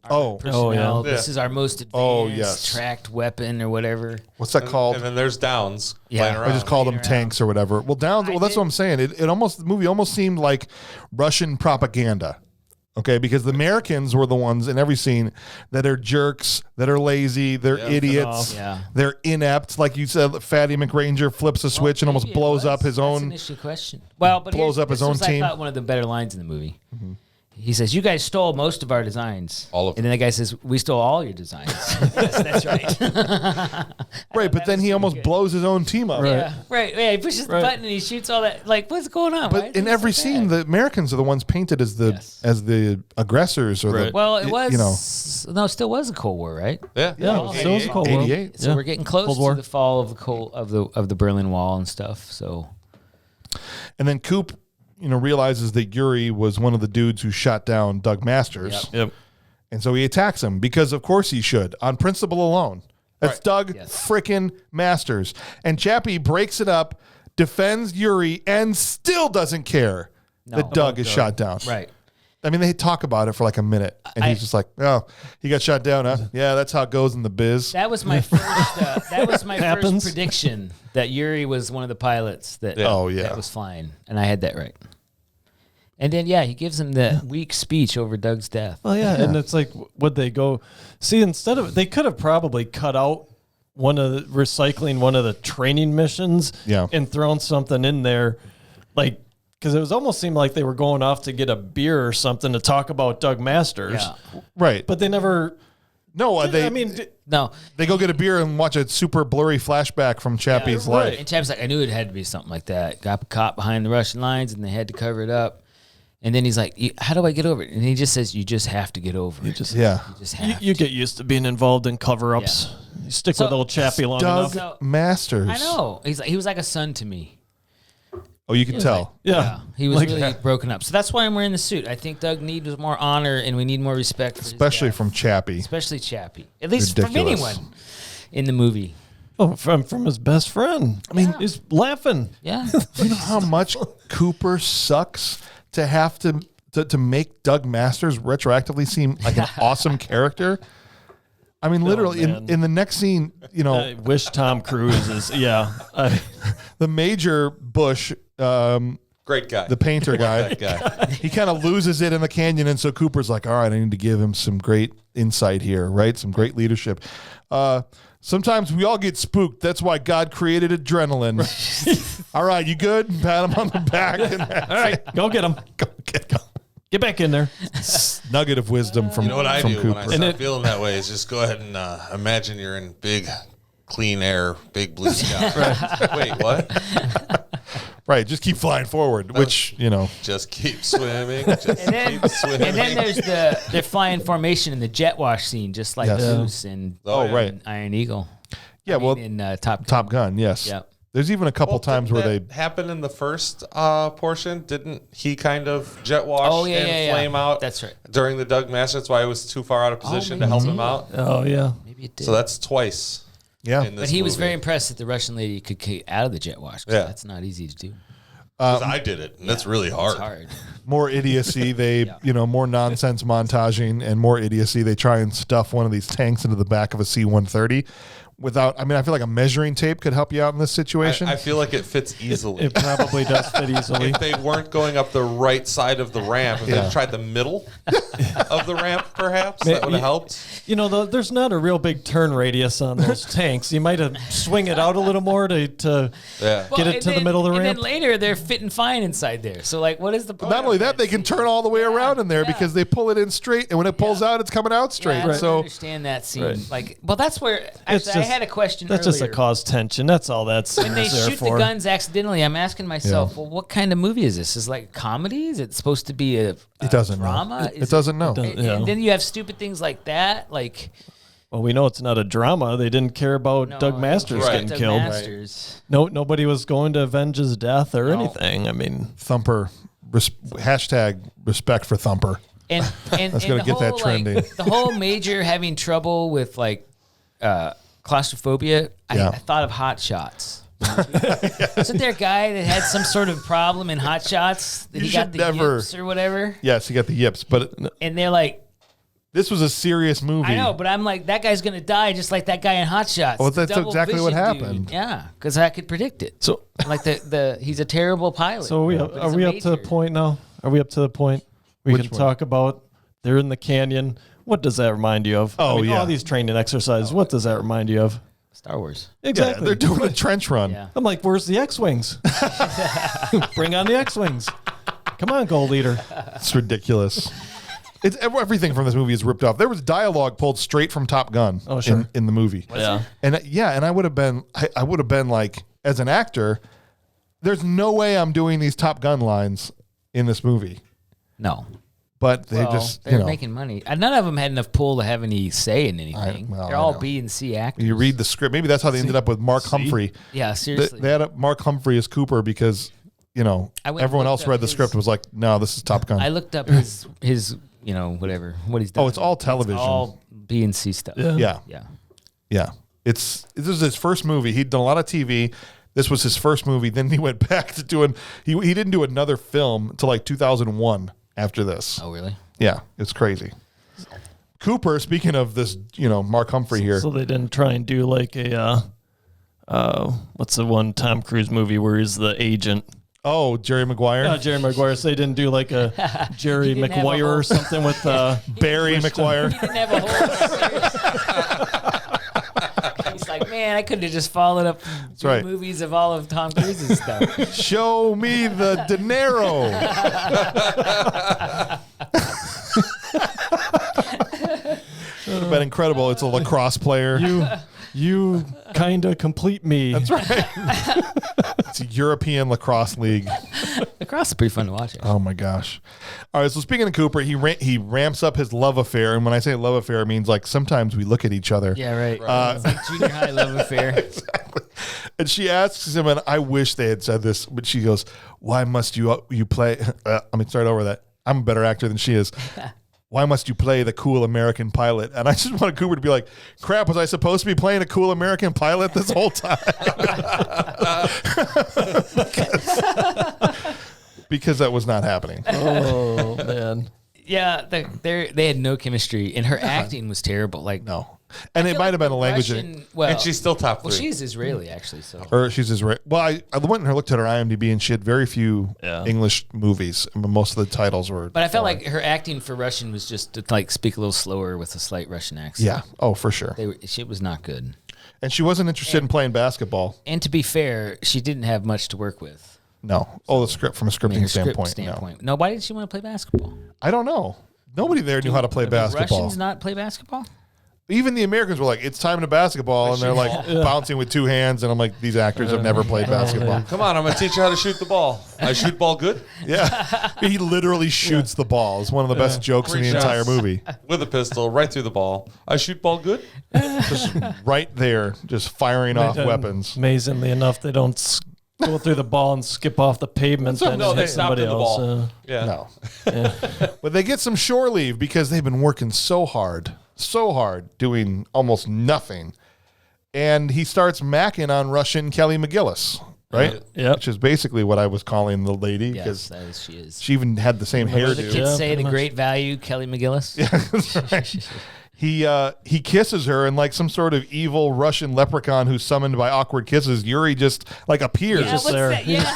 S2: Yeah.
S1: This is our most advanced tracked weapon or whatever.
S2: What's that called?
S3: And then there's Downs flying around.
S2: I just called them tanks or whatever. Well, Downs. Well, that's what I'm saying. The movie almost seemed like Russian propaganda. Okay, because the Americans were the ones in every scene that are jerks, that are lazy, they're idiots, they're inept. Like you said, Fatty McRanger flips a switch and almost blows up his own.
S1: That's an issue question. Well, but
S2: blows up his own team.
S1: I thought one of the better lines in the movie. Mm-hmm. He says, "You guys stole most of our designs."
S3: All of them.
S1: And then the guy says, "We stole all your designs." Yes, that's right.
S2: Right, but then he almost blows his own team up.
S1: Yeah, right. Yeah, he pushes the button and he shoots all that. Like, what's going on?
S2: But in every scene, the Americans are the ones painted as the aggressors or the.
S1: Well, it was it still was a Cold War, right?
S3: Yeah,
S4: still was a Cold War.
S2: 88.
S1: So we're getting close to the fall of the Berlin Wall and stuff. So,
S2: and then Coop, realizes that Yuri was one of the dudes who shot down Doug Masters.
S4: Yep.
S2: And so he attacks him because, of course, he should, on principle alone. That's Doug frickin' Masters. And Chappie breaks it up, defends Yuri, and still doesn't care that Doug is shot down.
S1: Right.
S2: I mean, they talk about it for like a minute, and he's just like, "Oh, he got shot down, huh? Yeah, that's how it goes in the biz."
S1: That was my first. First prediction that Yuri was one of the pilots that was flying, and I had that right. And then he gives him the weak speech over Doug's death.
S4: Well, and it's like, would they go see instead of they could have probably cut out recycling one of the training missions, and thrown something in there, like. Because it was almost seemed like they were going off to get a beer or something to talk about Doug Masters.
S2: Yeah. Right.
S4: But they never...
S2: No, they go get a beer and watch a super blurry flashback from Chappie's life.
S1: And Chappie's like, I knew it had to be something like that. Got caught behind the Russian lines and they had to cover it up. And then he's like, how do I get over it? And he just says, you just have to get over it.
S4: You get used to being involved in cover-ups. Yeah. You stick with old Chappie long enough.
S2: Doug Masters.
S1: I know. He was like a son to me.
S2: Oh, you can tell.
S1: He was really broken up. So that's why I'm wearing the suit. I think Doug needs more honor, and we need more respect for
S2: especially from Chappie.
S1: Especially Chappie. At least from anyone in the movie.
S4: Oh, from his best friend. I mean, he's laughing.
S1: Yeah.
S2: You know how much Cooper sucks to have to make Doug Masters retroactively seem like an awesome character? I mean, literally, in the next scene,
S4: I wish Tom Cruise is,
S2: the Major Bush,
S3: great guy,
S2: the painter guy, he kind of loses it in the canyon, and so Cooper's like, all right, I need to give him some great insight here, right? Some great leadership. Sometimes we all get spooked. That's why God created adrenaline. All right, you good? Pat him on the back.
S4: All right, go get him.
S2: Go.
S4: Get back in there.
S2: Nugget of wisdom from
S3: what I do
S2: Cooper.
S3: when I start feeling that way is just go ahead and imagine you're in big, clean air, big blue sky. Wait, what?
S2: Right, just keep flying forward, which,
S3: Just keep swimming. Keep swimming.
S1: And then there's they're flying formation in the jet wash scene, just like Goose and Iron Eagle.
S2: Yeah,
S1: in Top Gun.
S2: Top Gun, yes.
S1: Yep.
S2: There's even a couple times where they
S3: happen in the first portion. Didn't he kind of jet wash and flame out?
S1: That's right.
S3: During the Doug Masters, that's why he was too far out of position to help him out.
S4: Oh yeah,
S1: maybe it did.
S3: So that's twice.
S2: Yeah,
S1: but he was very impressed that the Russian lady could get out of the jet wash. Yeah, that's not easy to do.
S3: I did it, and that's really hard.
S1: It's hard.
S2: More idiocy. They, more nonsense montaging and more idiocy. They try and stuff one of these tanks into the back of a C-130. without, I mean, I feel like a measuring tape could help you out in this situation.
S3: I feel like it fits easily.
S4: It probably does fit easily.
S3: If they weren't going up the right side of the ramp, if they tried the middle of the ramp, perhaps, that would have helped.
S4: You know, there's not a real big turn radius on those tanks. You might have swing it out a little more to get it to the middle of the ramp.
S1: And then later, they're fitting fine inside there. So, like, what is the point?
S2: Not only that, they can turn all the way around in there because they pull it in straight, and when it pulls out, it's coming out straight.
S1: I don't understand that scene.
S4: Right.
S1: Like, well, that's where actually, I had a question.
S4: That's
S1: earlier.
S4: just to cause tension. That's all that's
S1: when they shoot the guns accidentally. I'm asking myself, well, what kind of movie is this? Is it like a comedy? Is it supposed to be a drama?
S2: It doesn't know.
S1: And then you have stupid things like that, like.
S4: Well, we know it's not a drama. They didn't care about Doug Masters getting killed.
S1: Masters.
S4: No, nobody was going to avenge his death or anything. I mean,
S2: Thumper. Hashtag respect for Thumper.
S1: And
S2: that's going to get that trending.
S1: Like, the whole major having trouble with like claustrophobia. I thought of Hot Shots. Wasn't there a guy that had some sort of problem in Hot Shots that he got the yips or whatever?
S2: Yes, he got the yips,
S1: and they're like,
S2: this was a serious movie.
S1: I know, but I'm like, that guy's gonna die just like that guy in Hot Shots.
S2: Well, that's exactly what happened.
S1: Dude. Yeah, because I could predict it.
S4: So,
S1: like he's a terrible pilot.
S4: So are we up to the point now? Are we up to the point we can talk about? They're in the canyon. What does that remind you of?
S2: Oh,
S4: all these training exercises. What does that remind you of?
S1: Star Wars.
S4: Exactly.
S2: Yeah, they're doing a trench run.
S1: Yeah.
S4: I'm like, where's the X-Wings? Bring on the X-Wings. Come on, Gold Leader.
S2: It's ridiculous. It's everything from this movie is ripped off. There was dialogue pulled straight from Top Gun in the movie. And I would have been like, as an actor, there's no way I'm doing these Top Gun lines in this movie.
S1: No.
S2: But they're
S1: making money. None of them had enough pull to have any say in anything. They're all B and C actors.
S2: You read the script. Maybe that's how they ended up with Mark Humphrey.
S1: Yeah, seriously.
S2: They had Mark Humphrey as Cooper because, everyone else read the script and was like, no, this is Top Gun.
S1: I looked up his what he's done.
S2: Oh, it's all television. It's
S1: all B and C stuff.
S2: Yeah. This is his first movie. He'd done a lot of TV. This was his first movie. Then he went back to doing, he didn't do another film until like 2001 after this.
S1: Oh, really?
S2: Yeah, it's crazy. Cooper, speaking of this, Mark Humphrey here.
S4: So they didn't try and do like a, what's the one Tom Cruise movie where he's the agent?
S2: Oh, Jerry Maguire?
S4: No, Jerry Maguire. So they didn't do like a Jerry Maguire or something with
S2: Barry Maguire.
S1: He didn't have a whole He's like, man, I could have just followed up movies of all of Tom Cruise's stuff.
S2: Show me the dinero. It would have been incredible. It's a lacrosse player.
S4: You kind of complete me.
S2: That's right. It's a European lacrosse league.
S1: Lacrosse is pretty fun to watch. Actually.
S2: Oh my gosh! All right, so speaking of Cooper, he ramps up his love affair, and when I say love affair, it means like sometimes we look at each other.
S1: Yeah, right. It's like junior high love affair.
S2: Exactly. And she asks him, and I wish they had said this, but she goes, "Why must you play?" Let me start over that. I'm a better actor than she is. Why must you play the cool American pilot? And I just wanted Cooper to be like, crap, was I supposed to be playing a cool American pilot this whole time? because that was not happening.
S4: Oh, man.
S1: Yeah, they had no chemistry, and her acting was terrible. Like,
S2: no. And it might have been a language.
S3: And she's still top 3.
S1: Well, she's Israeli, actually. So,
S2: or she's Israeli. Well, I went and looked at her IMDb, and she had very few English movies. Most of the titles were.
S1: But I felt like her acting for Russian was just to like speak a little slower with a slight Russian accent.
S2: Yeah. Oh, for sure.
S1: She was not good.
S2: And she wasn't interested in playing basketball.
S1: And to be fair, she didn't have much to work with.
S2: No. Oh, the script from a scripting standpoint.
S1: No. Why did she want to play basketball?
S2: I don't know. Nobody there knew how to play basketball.
S1: Russians not play basketball?
S2: Even the Americans were like, it's time to basketball, and they're like bouncing with 2 hands, and I'm like, these actors have never played basketball.
S3: Come on, I'm going to teach you how to shoot the ball. I shoot ball good?
S2: Yeah. He literally shoots the ball. It's one of the best jokes in the entire movie.
S3: With a pistol, right through the ball. I shoot ball good?
S2: Just right there, just firing off weapons.
S4: Amazingly enough, they don't go through the ball and skip off the pavement and hit somebody else.
S2: No. Yeah. But they get some shore leave because they've been working so hard, doing almost nothing. And he starts macking on Russian Kelly McGillis, right?
S4: Yeah.
S2: Which is basically what I was calling the lady.
S1: Yes, she is.
S2: She even had the same hairdo.
S1: The kids say the great value, Kelly McGillis.
S2: Yeah, that's right. He kisses her, and like some sort of evil Russian leprechaun who's summoned by awkward kisses, Yuri just like appears.
S1: Yeah,
S4: just
S1: what's
S4: there.
S1: that? Yeah.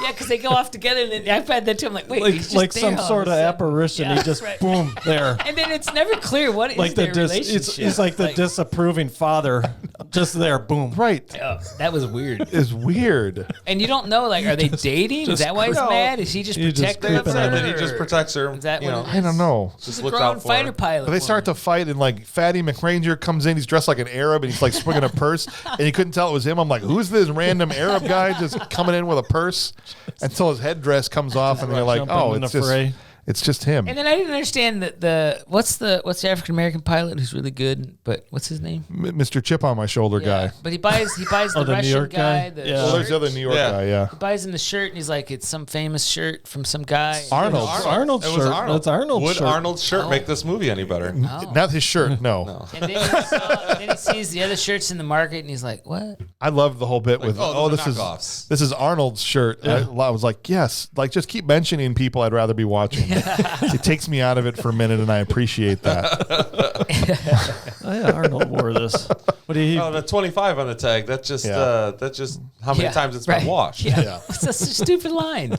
S1: Yeah, because they go off together, and then I've had that too. I'm like, wait, he's just
S4: like
S1: there
S4: some
S1: all
S4: sort of
S1: a sudden.
S4: apparition.
S1: Yeah,
S4: He just
S1: right.
S4: boom there.
S1: And then it's never clear what
S4: Like
S1: is their relationship.
S4: he's like the disapproving father, just there, boom.
S2: Right.
S1: Oh, that was weird.
S2: Is weird.
S1: And you don't know, like, are they dating? Is that why he's mad? Is he just
S4: He's just
S1: protective
S4: creeping
S1: of
S4: on
S1: her?
S4: her.
S3: He just protects her.
S1: Is that
S3: you know,
S1: what it
S2: I don't know.
S1: She's
S3: Just
S1: a
S3: looks
S1: grown
S3: out for
S1: fighter
S3: her.
S1: pilot.
S2: But they start to fight, and like Fatty McRanger comes in. He's dressed like an Arab, and he's like swinging a purse, and you couldn't tell it was him. I'm like, who's this random Arab guy just coming in with a purse? Until his headdress comes off, and they're like,
S4: Jumping
S2: oh,
S4: in
S2: it's
S4: the
S2: just
S4: fray.
S2: it's just him.
S1: And then I didn't understand that what's the African American pilot who's really good, but what's his name?
S2: Mr. Chip on my shoulder guy.
S1: But he buys the
S4: the New
S1: Russian
S4: York guy?
S1: guy.
S4: Yeah.
S2: Well, there's
S1: shirt.
S2: the other New York
S3: Yeah.
S2: guy, yeah.
S1: He buys him the shirt, and he's like, it's some famous shirt from some guy.
S2: Arnold.
S4: Arnold's
S3: It
S4: shirt.
S3: was Arnold.
S4: That's Arnold's
S3: Would
S4: shirt.
S3: Arnold's shirt make this movie any better?
S1: Oh.
S2: Not his shirt, no.
S1: And then he sees the other shirts in the market, and he's like, what?
S2: I love the whole bit with,
S3: oh, those
S2: this
S3: are knockoffs.
S2: this is Arnold's shirt. I was like, yes, like just keep mentioning people I'd rather be watching. It takes me out of it for a minute, and I appreciate that.
S4: Oh, yeah, Arnold wore this. What do you?
S3: Oh, the 25 on the tag. That's just how many times it's been washed.
S1: Yeah. That's a stupid line.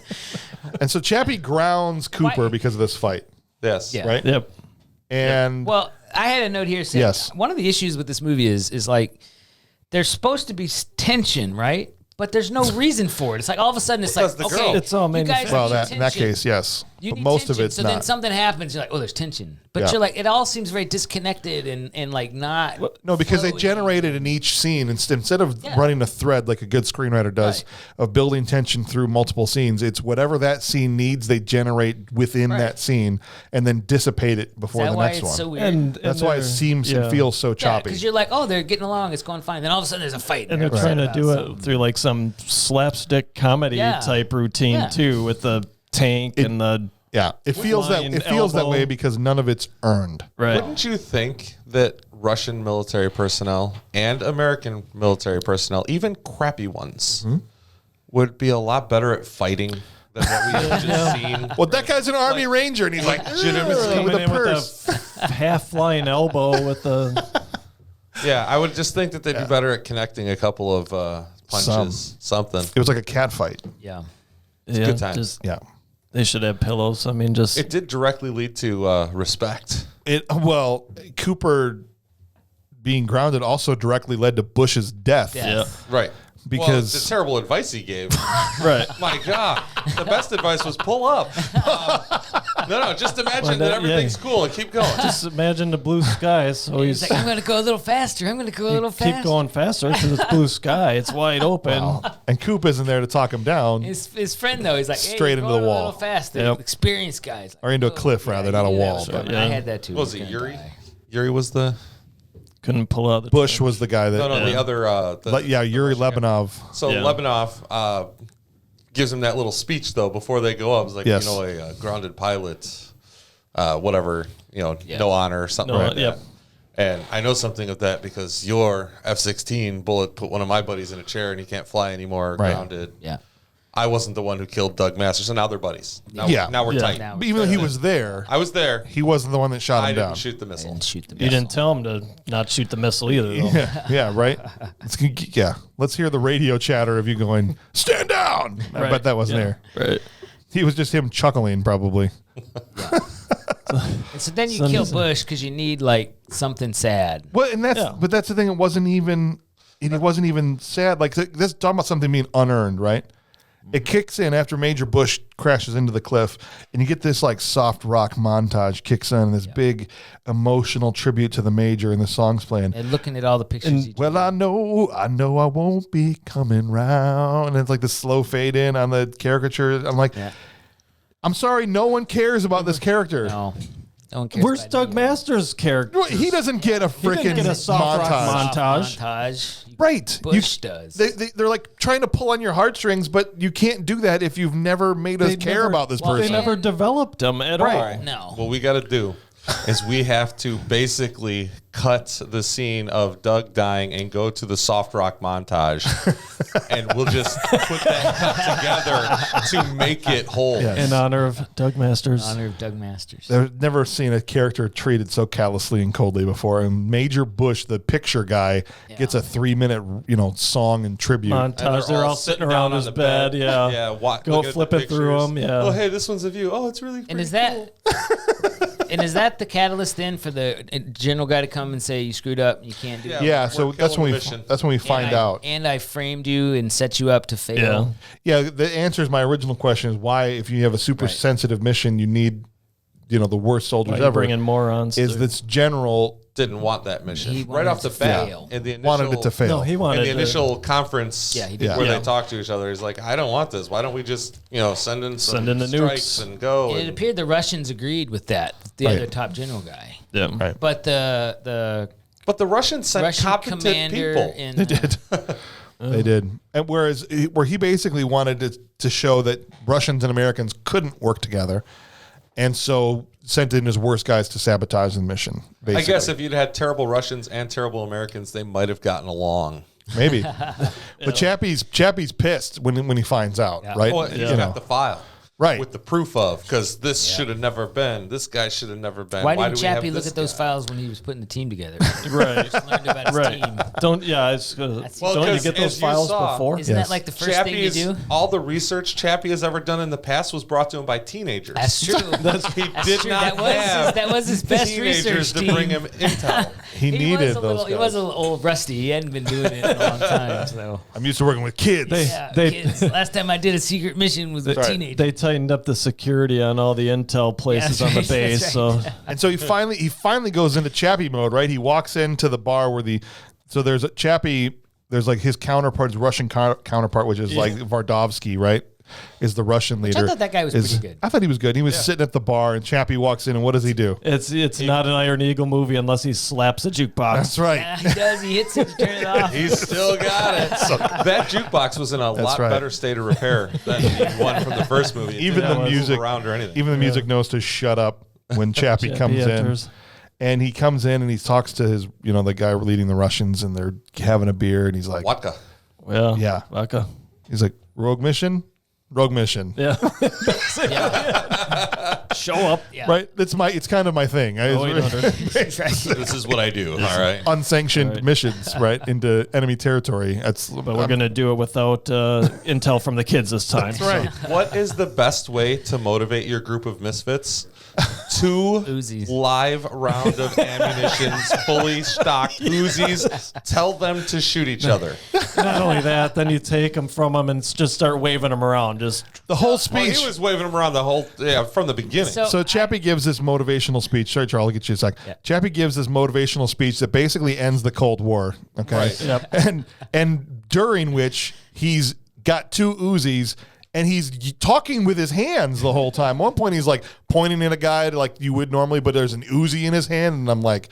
S2: And so Chappie grounds Cooper
S1: Why-
S2: because of this fight,
S3: Yes.
S1: Yeah.
S2: right?
S4: Yep.
S2: And
S1: Well, I had a note here saying
S2: Yes.
S1: one of the issues with this movie is like there's supposed to be tension, right? But there's no reason for it. It's like all of a sudden it's
S3: Because
S1: like,
S3: the
S1: okay,
S3: girl-
S4: It's all
S1: you guys
S2: well,
S1: need
S2: that in that
S1: tension.
S2: case, yes.
S1: You
S2: But
S1: need
S2: most of
S1: tension.
S2: it's
S1: so
S2: not.
S1: then something happens, you're like, oh, there's tension. But
S2: Yeah.
S1: you're like, it all seems very disconnected and like not.
S2: No, because they
S1: flowy.
S2: generated in each scene instead of
S1: Yeah.
S2: running a thread like a good screenwriter does
S1: Right.
S2: of building tension through multiple scenes. It's whatever that scene needs, they generate within
S1: Right.
S2: that scene and then dissipate it
S1: Is
S2: before
S1: that
S2: the
S1: why
S2: next
S1: it's
S2: one.
S1: so weird?
S4: And
S2: That's why it
S4: they're-
S2: seems and
S4: yeah.
S2: feels so
S1: yeah,
S2: choppy.
S1: because you're like, oh, they're getting along, it's going fine. Then all of a sudden there's a fight.
S4: And they're
S1: upset
S4: trying to
S1: about
S4: do
S1: something.
S4: it through like some slapstick comedy
S1: Yeah.
S4: type routine
S1: Yeah.
S4: too, with the tank and the
S2: Yeah, it feels that
S4: Flying
S2: that way
S4: elbow.
S2: because none of it's earned.
S4: right.
S3: Wouldn't you think that Russian military personnel and American military personnel, even crappy ones, would be a lot better at fighting than what we have just seen?
S2: Well, that guy's an Army Ranger, and he's like,
S3: legitimately
S2: "Ugh," with
S4: Coming
S2: a
S4: in
S2: purse.
S4: with a half flying elbow with the
S3: Yeah, I would just think that they'd be better at connecting a couple of punches, something.
S2: It was like a cat fight.
S1: Yeah.
S3: good time.
S4: Just,
S2: Yeah.
S4: they should have pillows. I mean, just
S3: It did directly lead to respect.
S2: Cooper being grounded also directly led to Bush's death.
S1: Yeah.
S3: Right.
S2: Because-
S3: the terrible advice he gave.
S4: right.
S3: My God, the best advice was pull up. No, just imagine
S4: Well,
S3: that
S4: yeah.
S3: everything's cool and keep going.
S4: Just imagine the blue skies. So
S1: He's
S4: he's
S1: like, I'm going to go a little faster. I'm going to go a little faster.
S4: keep going faster because it's blue sky. It's wide open.
S2: And Coop isn't there to talk him down.
S1: His friend, though, he's like, hey,
S2: Straight
S1: you're
S2: into the
S1: going a
S2: wall.
S1: little faster.
S4: Yep.
S1: Experienced guys. Like,
S2: Or into a cliff, rather, not a
S1: you knew that
S2: wall.
S1: was
S2: But
S1: coming.
S4: Yeah.
S1: I had that too.
S3: What was
S1: He's
S3: it,
S1: gonna
S3: Yuri?
S1: die.
S3: Yuri was the
S4: Couldn't pull out the
S2: Bush was the guy that.
S3: no, the other.
S2: Yuri Lebanov.
S3: So
S4: Yeah.
S3: Lebanov gives him that little speech though before they go up. It's like
S2: Yes.
S3: a grounded pilot, whatever, no honor or something
S4: No,
S3: like that.
S4: yep.
S3: And I know something of that because your F-16 bullet put one of my buddies in a chair and he can't fly anymore,
S2: Right.
S3: grounded.
S1: Yeah.
S3: I wasn't the one who killed Doug Masters, so now they're buddies. Now,
S2: Yeah.
S3: now we're
S4: Yeah.
S3: tight.
S1: Now-
S2: But even though he was there,
S3: I was there.
S2: he wasn't the one that shot
S3: I
S2: him
S3: didn't
S2: down.
S3: shoot the missile.
S1: And shoot the
S4: You didn't tell him to not shoot the missile either, though.
S2: Yeah, right. Let's hear the radio chatter of you going, "Stand down!" I
S4: Right.
S2: bet that wasn't
S4: Yeah.
S2: there.
S4: Right.
S2: He was just him chuckling, probably.
S1: And so then you
S4: Some
S1: kill
S4: reason.
S1: Bush because you need like something sad.
S2: Well, and that's
S4: Yeah.
S2: but that's the thing. It wasn't even sad. Like this talking about something being unearned, right? It kicks in after Major Bush crashes into the cliff, and you get this like soft rock montage kicks in, and this big emotional tribute to the Major, and the song's playing.
S1: And looking at all the pictures.
S2: Well, I know I won't be coming round, and it's like the slow fade in on the caricature. I'm like, I'm sorry, no one cares about this character.
S1: no one cares.
S4: Where's
S1: about
S4: Doug
S1: you.
S4: Masters' character?
S2: Well, he doesn't get a
S4: didn't
S2: freaking
S4: get a soft rock
S2: montage.
S4: montage.
S1: Montage.
S2: Right.
S1: Bush does.
S2: They're like trying to pull on your heartstrings, but you can't do that if you've never made us care about this
S4: They
S2: person.
S4: never developed him at all.
S3: All right.
S1: No.
S3: What we got to do is we have to basically cut the scene of Doug dying and go to the soft rock montage, and we'll just put that cut together to make it whole.
S4: In honor of Doug Masters.
S1: In honor of Doug Masters.
S2: I've never seen a character treated so callously and coldly before. And Major Bush, the picture guy, gets a 3-minute, song and tribute.
S4: Montage. They're all sitting around his bed. Yeah.
S3: Yeah.
S4: Go flipping through them. Yeah.
S3: Oh, hey, this one's of you. Oh, it's really
S1: And is
S3: cool.
S1: And is that the catalyst then for the general guy to come and say you screwed up, you can't do it?
S2: Yeah, so that's when we find out.
S1: And I framed you and set you up to fail.
S2: Yeah, the answer is my original question is why, if you have a super sensitive mission, you need, the worst soldiers ever.
S4: Bringing morons.
S2: Is this general
S3: didn't want that mission
S1: He
S3: right off the bat.
S1: fail.
S3: In the initial,
S2: wanted it to fail?
S4: No, he wanted
S3: in the initial conference
S1: he did.
S3: where they talk to each other. He's like, I don't want this. Why don't we just, send in
S4: the
S3: strikes
S4: nukes
S3: and go?
S1: It appeared the Russians agreed with that, the other top general guy.
S4: Yeah.
S2: Right.
S1: But the
S3: But the Russians sent
S1: Russian
S3: competent
S1: commander
S3: people.
S2: They did. They did. And where he basically wanted to show that Russians and Americans couldn't work together, and so sent in his worst guys to sabotage the mission. Basically.
S3: I guess if you'd had terrible Russians and terrible Americans, they might have gotten along.
S2: Maybe. But Chappie's pissed when he finds out, right?
S3: Well, he's got the file.
S2: Right.
S3: With the proof of, because this should have never been. This guy should have never been.
S1: Why
S3: do
S1: didn't
S3: we have
S1: Chappie look
S3: this
S1: at those
S3: guy?
S1: files when he was putting the team together?
S4: Right.
S1: He just learned about his team.
S4: Don't you get those files before?
S1: Isn't that like the first thing you do?
S3: All the research Chappie has ever done in the past was brought to him by teenagers.
S1: That's true.
S3: He did
S1: true.
S3: not
S1: That was his best
S3: teenagers
S1: research
S3: to
S1: team.
S3: bring him intel.
S2: He needed those guys.
S1: He was a little old rusty. He hadn't been doing it in a long time. So
S2: I'm used to working with kids.
S1: kids. Last time I did a secret mission was with teenagers.
S4: They tightened up the security on all the intel places on the base.
S1: Right.
S4: So
S2: And so he finally goes into Chappie mode, right? He walks into the bar where there's a Chappie, there's like his counterpart, his Russian counterpart, which is like Vardovsky, right? Is the Russian leader.
S1: I thought that guy was pretty good.
S2: I thought he was good. He was sitting at the bar, and Chappie walks in, and what does he do?
S4: it's not an Iron Eagle movie unless he slaps a jukebox.
S2: That's right.
S1: Yeah, he does. He hits it, turn it off.
S3: He's still got it. That jukebox was in a lot better state of repair than the one from the first movie.
S2: Even the music
S3: around or anything.
S2: Even the music knows to shut up when Chappie comes
S4: enters.
S2: in. And he comes in and he talks to his, the guy leading the Russians, and they're having a beer, and he's like,
S3: Vodka.
S4: Well,
S2: Yeah.
S4: vodka.
S2: He's like, rogue mission.
S4: Yeah. Show up.
S1: Yeah.
S2: Right? It's kind of my thing.
S3: This is what I do. All right.
S2: Unsanctioned missions, right? Into enemy territory.
S4: But we're going to do it without intel from the kids this time.
S2: That's right.
S3: What is the best way to motivate your group of misfits? 2
S1: Uzis.
S3: live round of ammunitions, fully stocked Uzis. Tell them to shoot each other.
S4: Not only that, then you take them from them and just start waving them around. Just
S2: The whole
S3: Well,
S2: speech.
S3: he was waving them around from the beginning.
S2: So Chappie gives this motivational speech. Sorry, Charles, I'll get you a sec. Chappie gives this motivational speech that basically ends the Cold War. Okay.
S3: Right.
S4: Yep.
S2: And during which he's got 2 Uzis, and he's talking with his hands the whole time. At one point, he's like pointing at a guy like you would normally, but there's an Uzi in his hand, and I'm like,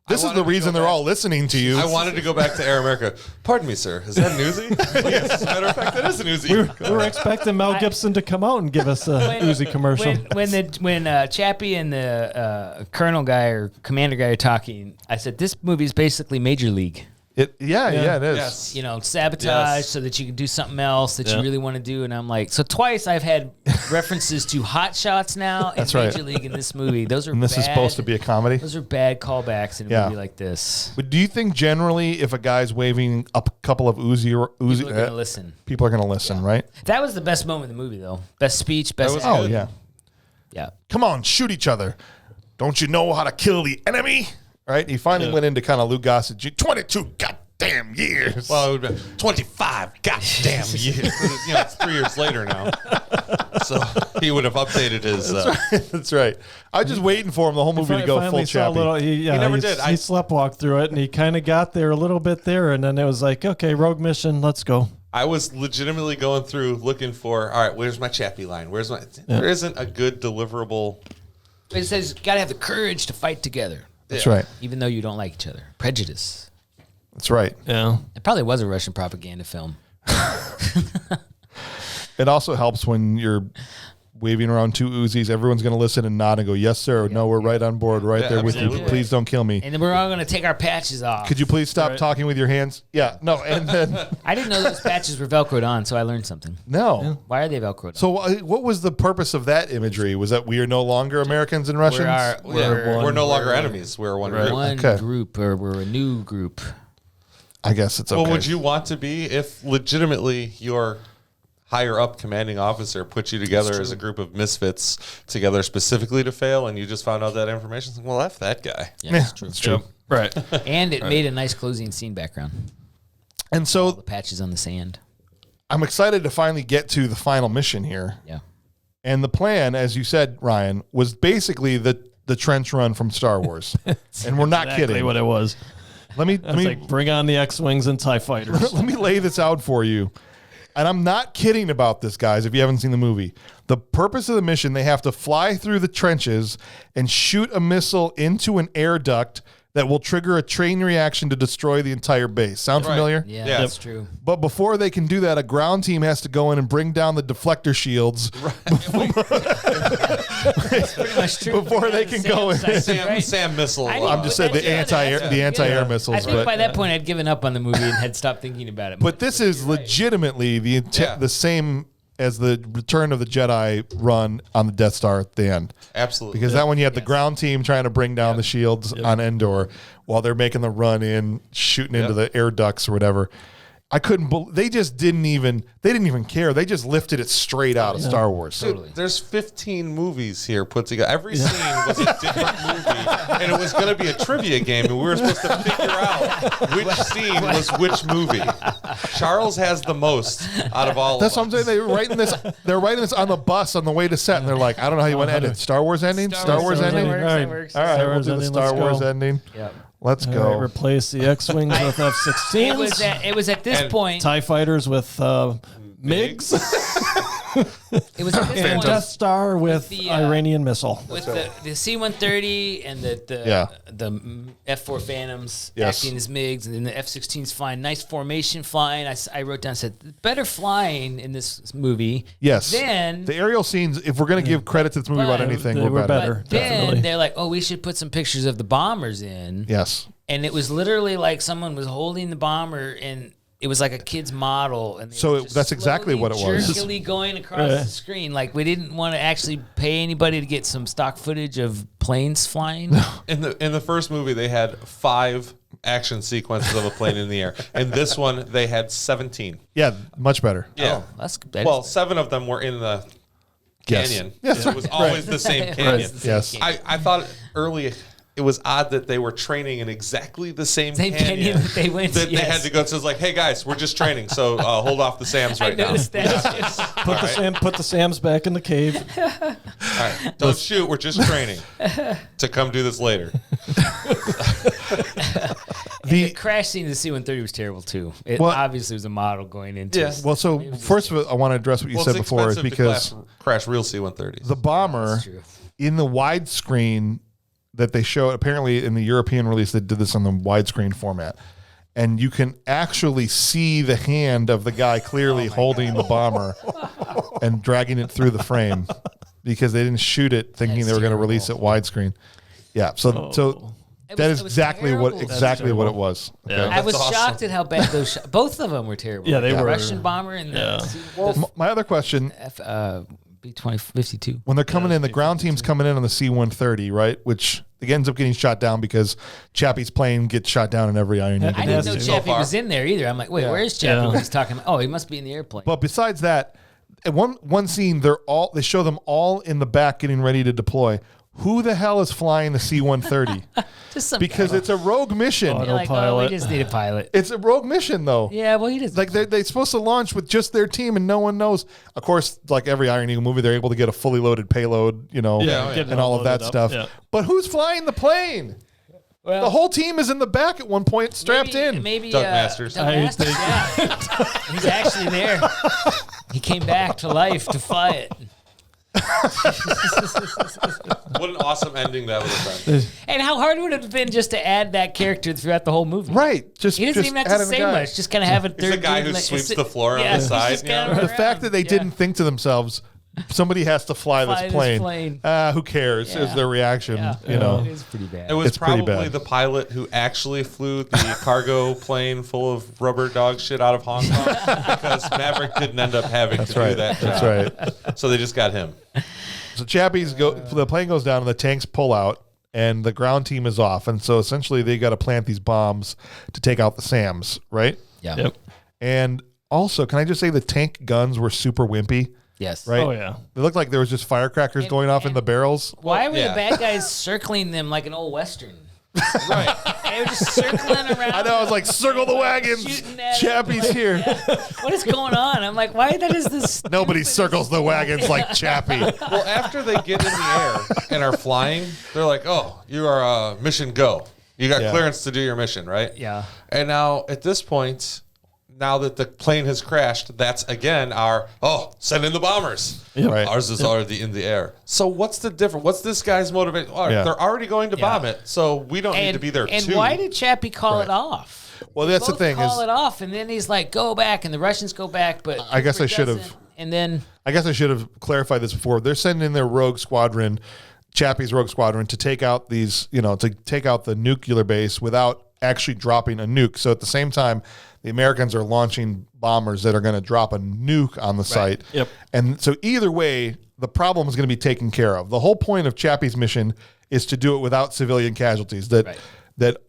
S2: this is the reason they're all listening to you.
S3: I wanted to go back to Air America. Pardon me, sir. Is that an Uzi? Yes, as a matter of fact, that is an Uzi.
S4: we were expecting Mel Gibson to come out and give us a Uzi commercial.
S1: When Chappie and the colonel guy or commander guy are talking, I said this movie is basically Major League.
S2: It is.
S3: Yes.
S1: Sabotage so that you can do something else that you really want to do. And I'm like, so twice I've had references to Hot Shots now and Major League in this movie. Those are
S2: And this is supposed to be a comedy.
S1: Those are bad callbacks in a movie like this.
S2: But do you think generally, if a guy's waving up a couple of Uzi,
S1: People are going to listen.
S2: People are going to listen, right?
S1: That was the best moment in the movie, though. Best speech, best.
S2: Oh yeah.
S1: Yeah.
S2: Come on, shoot each other. Don't you know how to kill the enemy? Right? He finally went into kind of Lou Gossett Jr. 22 goddamn years.
S3: Well, it would have been 25 goddamn years. It's 3 years later now. So he would have updated his.
S2: That's right. I was just waiting for him the whole movie to go full Chappie.
S4: He
S3: never did.
S4: He sleptwalked through it, and he kind of got there a little bit there, and then it was like, okay, rogue mission, let's go.
S3: I was legitimately going through looking for, all right, where's my Chappie line? There isn't a good deliverable.
S1: It says you got to have the courage to fight together.
S2: That's right.
S1: Even though you don't like each other. Prejudice.
S2: That's right.
S4: Yeah.
S1: It probably was a Russian propaganda film.
S2: It also helps when you're waving around 2 Uzis. Everyone's going to listen and nod and go, yes, sir. Or, no, we're right on board, right there with you. Please don't kill me.
S1: And then we're all going to take our patches off.
S2: Could you please stop talking with your hands? Yeah, no. And then
S1: I didn't know those patches were Velcroed on, so I learned something.
S2: No. Yeah.
S1: Why are they Velcroed on?
S2: So what was the purpose of that imagery? Was that we are no longer Americans and Russians?
S3: We're no longer enemies. We're one
S1: group, or we're a new group.
S2: I guess it's okay.
S3: Well, would you want to be if legitimately your higher up commanding officer put you together as a group of misfits together specifically to fail, and you just found out that information? It's like, well, F that guy.
S1: Yeah, that's true.
S2: It's true.
S4: Right.
S1: And it made a nice closing scene background.
S2: And so
S1: all the patches on the sand.
S2: I'm excited to finally get to the final mission here.
S1: Yeah.
S2: And the plan, as you said, Ryan, was basically the trench run from Star Wars. And we're not
S4: exactly
S2: kidding.
S4: What it was.
S2: Let me
S4: like bring on the X-Wings and TIE fighters.
S2: Let me lay this out for you. And I'm not kidding about this, guys, if you haven't seen the movie. The purpose of the mission, they have to fly through the trenches and shoot a missile into an air duct that will trigger a chain reaction to destroy the entire base. Sound familiar?
S1: Yeah, that's true.
S2: But before they can do that, a ground team has to go in and bring down the deflector shields.
S1: That's pretty much true.
S2: Before they can go in.
S3: Sam missile.
S2: I'm just saying the anti-air missiles.
S1: I think by that point I'd given up on the movie and had stopped thinking about it.
S2: But this is legitimately the same as the Return of the Jedi run on the Death Star at the end.
S3: Absolutely.
S2: Because that one you had the ground team trying to bring down the shields on Endor while they're making the run in, shooting into the air ducts or whatever. I couldn't they didn't even care. They just lifted it straight out of Star Wars.
S3: Dude, there's 15 movies here put together. Every scene was a different movie, and it was going to be a trivia game, and we were supposed to figure out which scene was which movie. Charles has the most out of all.
S2: That's what I'm saying. They're writing this on the bus on the way to set, and they're like, I don't know how you want to end it. Star Wars ending? Star Wars ending?
S1: All right,
S2: we'll do the Star Wars ending.
S1: Yeah.
S2: Let's go.
S4: Right, replace the X-Wings with F-16s.
S1: It was at this point.
S4: TIE fighters with MiGs.
S1: It was at this
S4: and
S1: point.
S4: Death Star with the Iranian missile.
S1: With the C-130 and the F-4 Phantoms acting as MiGs, and then the F-16s flying. Nice formation flying. I wrote down, said, better flying in this movie.
S2: Yes.
S1: Then
S2: the aerial scenes, if we're going to give credit to this movie about anything, we're better.
S1: But then they're like, oh, we should put some pictures of the bombers in.
S2: Yes.
S1: And it was literally like someone was holding the bomber, and it was like a kid's model. And
S2: that's exactly what it was.
S1: Jerkily going across the screen. Like, we didn't want to actually pay anybody to get some stock footage of planes flying.
S3: In the first movie, they had 5 action sequences of a plane in the air. In this one, they had 17.
S2: Yeah, much better.
S3: Yeah.
S1: Well,
S3: 7 of them were in the canyon.
S2: Yes.
S3: It was always the same canyon.
S2: Yes.
S3: I thought early it was odd that they were training in exactly the same canyon
S1: that they went
S3: to. They had to go. So it's like, hey guys, we're just training. So hold off the Sams right now.
S4: Put the Sams back in the cave.
S3: All right, don't shoot. We're just training to come do this later.
S1: The crash scene of the C-130 was terrible too. It obviously was a model going into it.
S2: Well, so first of all, I want to address what you said before, is because
S3: crash real C-130s.
S2: The bomber in the widescreen that they show, apparently in the European release, they did this on the widescreen format. And you can actually see the hand of the guy clearly holding the bomber and dragging it through the frame because they didn't shoot it thinking they were going to release it widescreen. Yeah, so that is exactly what it was. Okay?
S1: I was shocked at how bad those both of them were terrible.
S4: Yeah, they were.
S1: Russian bomber and
S2: my other question,
S1: B-2052.
S2: when they're coming in, the ground team's coming in on the C-130, right? Which ends up getting shot down because Chappie's plane gets shot down in every Iron Man.
S1: I didn't know Chappie was in there either. I'm like, wait, where's Chappie when he's talking? Oh, he must be in the airplane.
S2: But besides that, at one scene, they show them all in the back getting ready to deploy. Who the hell is flying the C-130? Because it's a rogue mission.
S1: Like, we just need a pilot.
S2: It's a rogue mission, though.
S1: Yeah, well, he doesn't.
S2: Like, they're supposed to launch with just their team, and no one knows. Of course, like every Iron Eagle movie, they're able to get a fully loaded payload, and all of that stuff. Yeah. But who's flying the plane? Well, the whole team is in the back at one point, strapped in.
S1: Maybe
S3: Doug Masters.
S1: He's actually there. He came back to life to fly it.
S3: What an awesome ending that would have been.
S1: And how hard would it have been just to add that character throughout the whole movie?
S2: Right.
S1: He doesn't even have to say much. Just kind of have a third.
S3: He's the guy who sweeps the floor on the side.
S2: The fact that they didn't think to themselves, somebody has to fly this plane. Who cares? Is their reaction? You know,
S1: it is pretty bad.
S3: It was probably the pilot who actually flew the cargo plane full of rubber dog shit out of Hong Kong because Maverick didn't end up having to do that job.
S2: That's right.
S3: So they just got him.
S2: So Chappie's the plane goes down and the tanks pull out and the ground team is off. And so essentially they got to plant these bombs to take out the SAMs, right?
S1: Yeah.
S4: Yep.
S2: And also, can I just say the tank guns were super wimpy?
S1: Yes.
S2: Right?
S4: Oh, yeah.
S2: They looked like there was just firecrackers going off in the barrels.
S1: Why were the bad guys circling them like an old Western? Right. They were just circling around.
S2: I know. I was like, circle the wagons. Chappie's here.
S1: What is going on? I'm like, why is this?
S2: Nobody circles the wagons like Chappie.
S3: Well, after they get in the air and are flying, they're like, oh, you are mission go. You got clearance to do your mission, right?
S1: Yeah.
S3: And now at this point, now that the plane has crashed, that's again send in the bombers.
S2: Yep. Right.
S3: Ours is already in the air. So what's the difference? What's this guy's motivation? They're already going to bomb it, so we don't need to be there
S1: and
S3: too.
S1: Why did Chappie call it off?
S2: Well, that's the thing.
S1: Call it off, and then he's like, "Go back," and the Russians go back. But
S2: I guess I should have.
S1: And then
S2: I guess I should have clarified this before. They're sending in their rogue squadron, Chappie's rogue squadron, to take out these, to take out the nuclear base without actually dropping a nuke. So at the same time, the Americans are launching bombers that are going to drop a nuke on the site.
S4: Yep.
S2: And so either way, the problem is going to be taken care of. The whole point of Chappie's mission is to do it without civilian casualties. That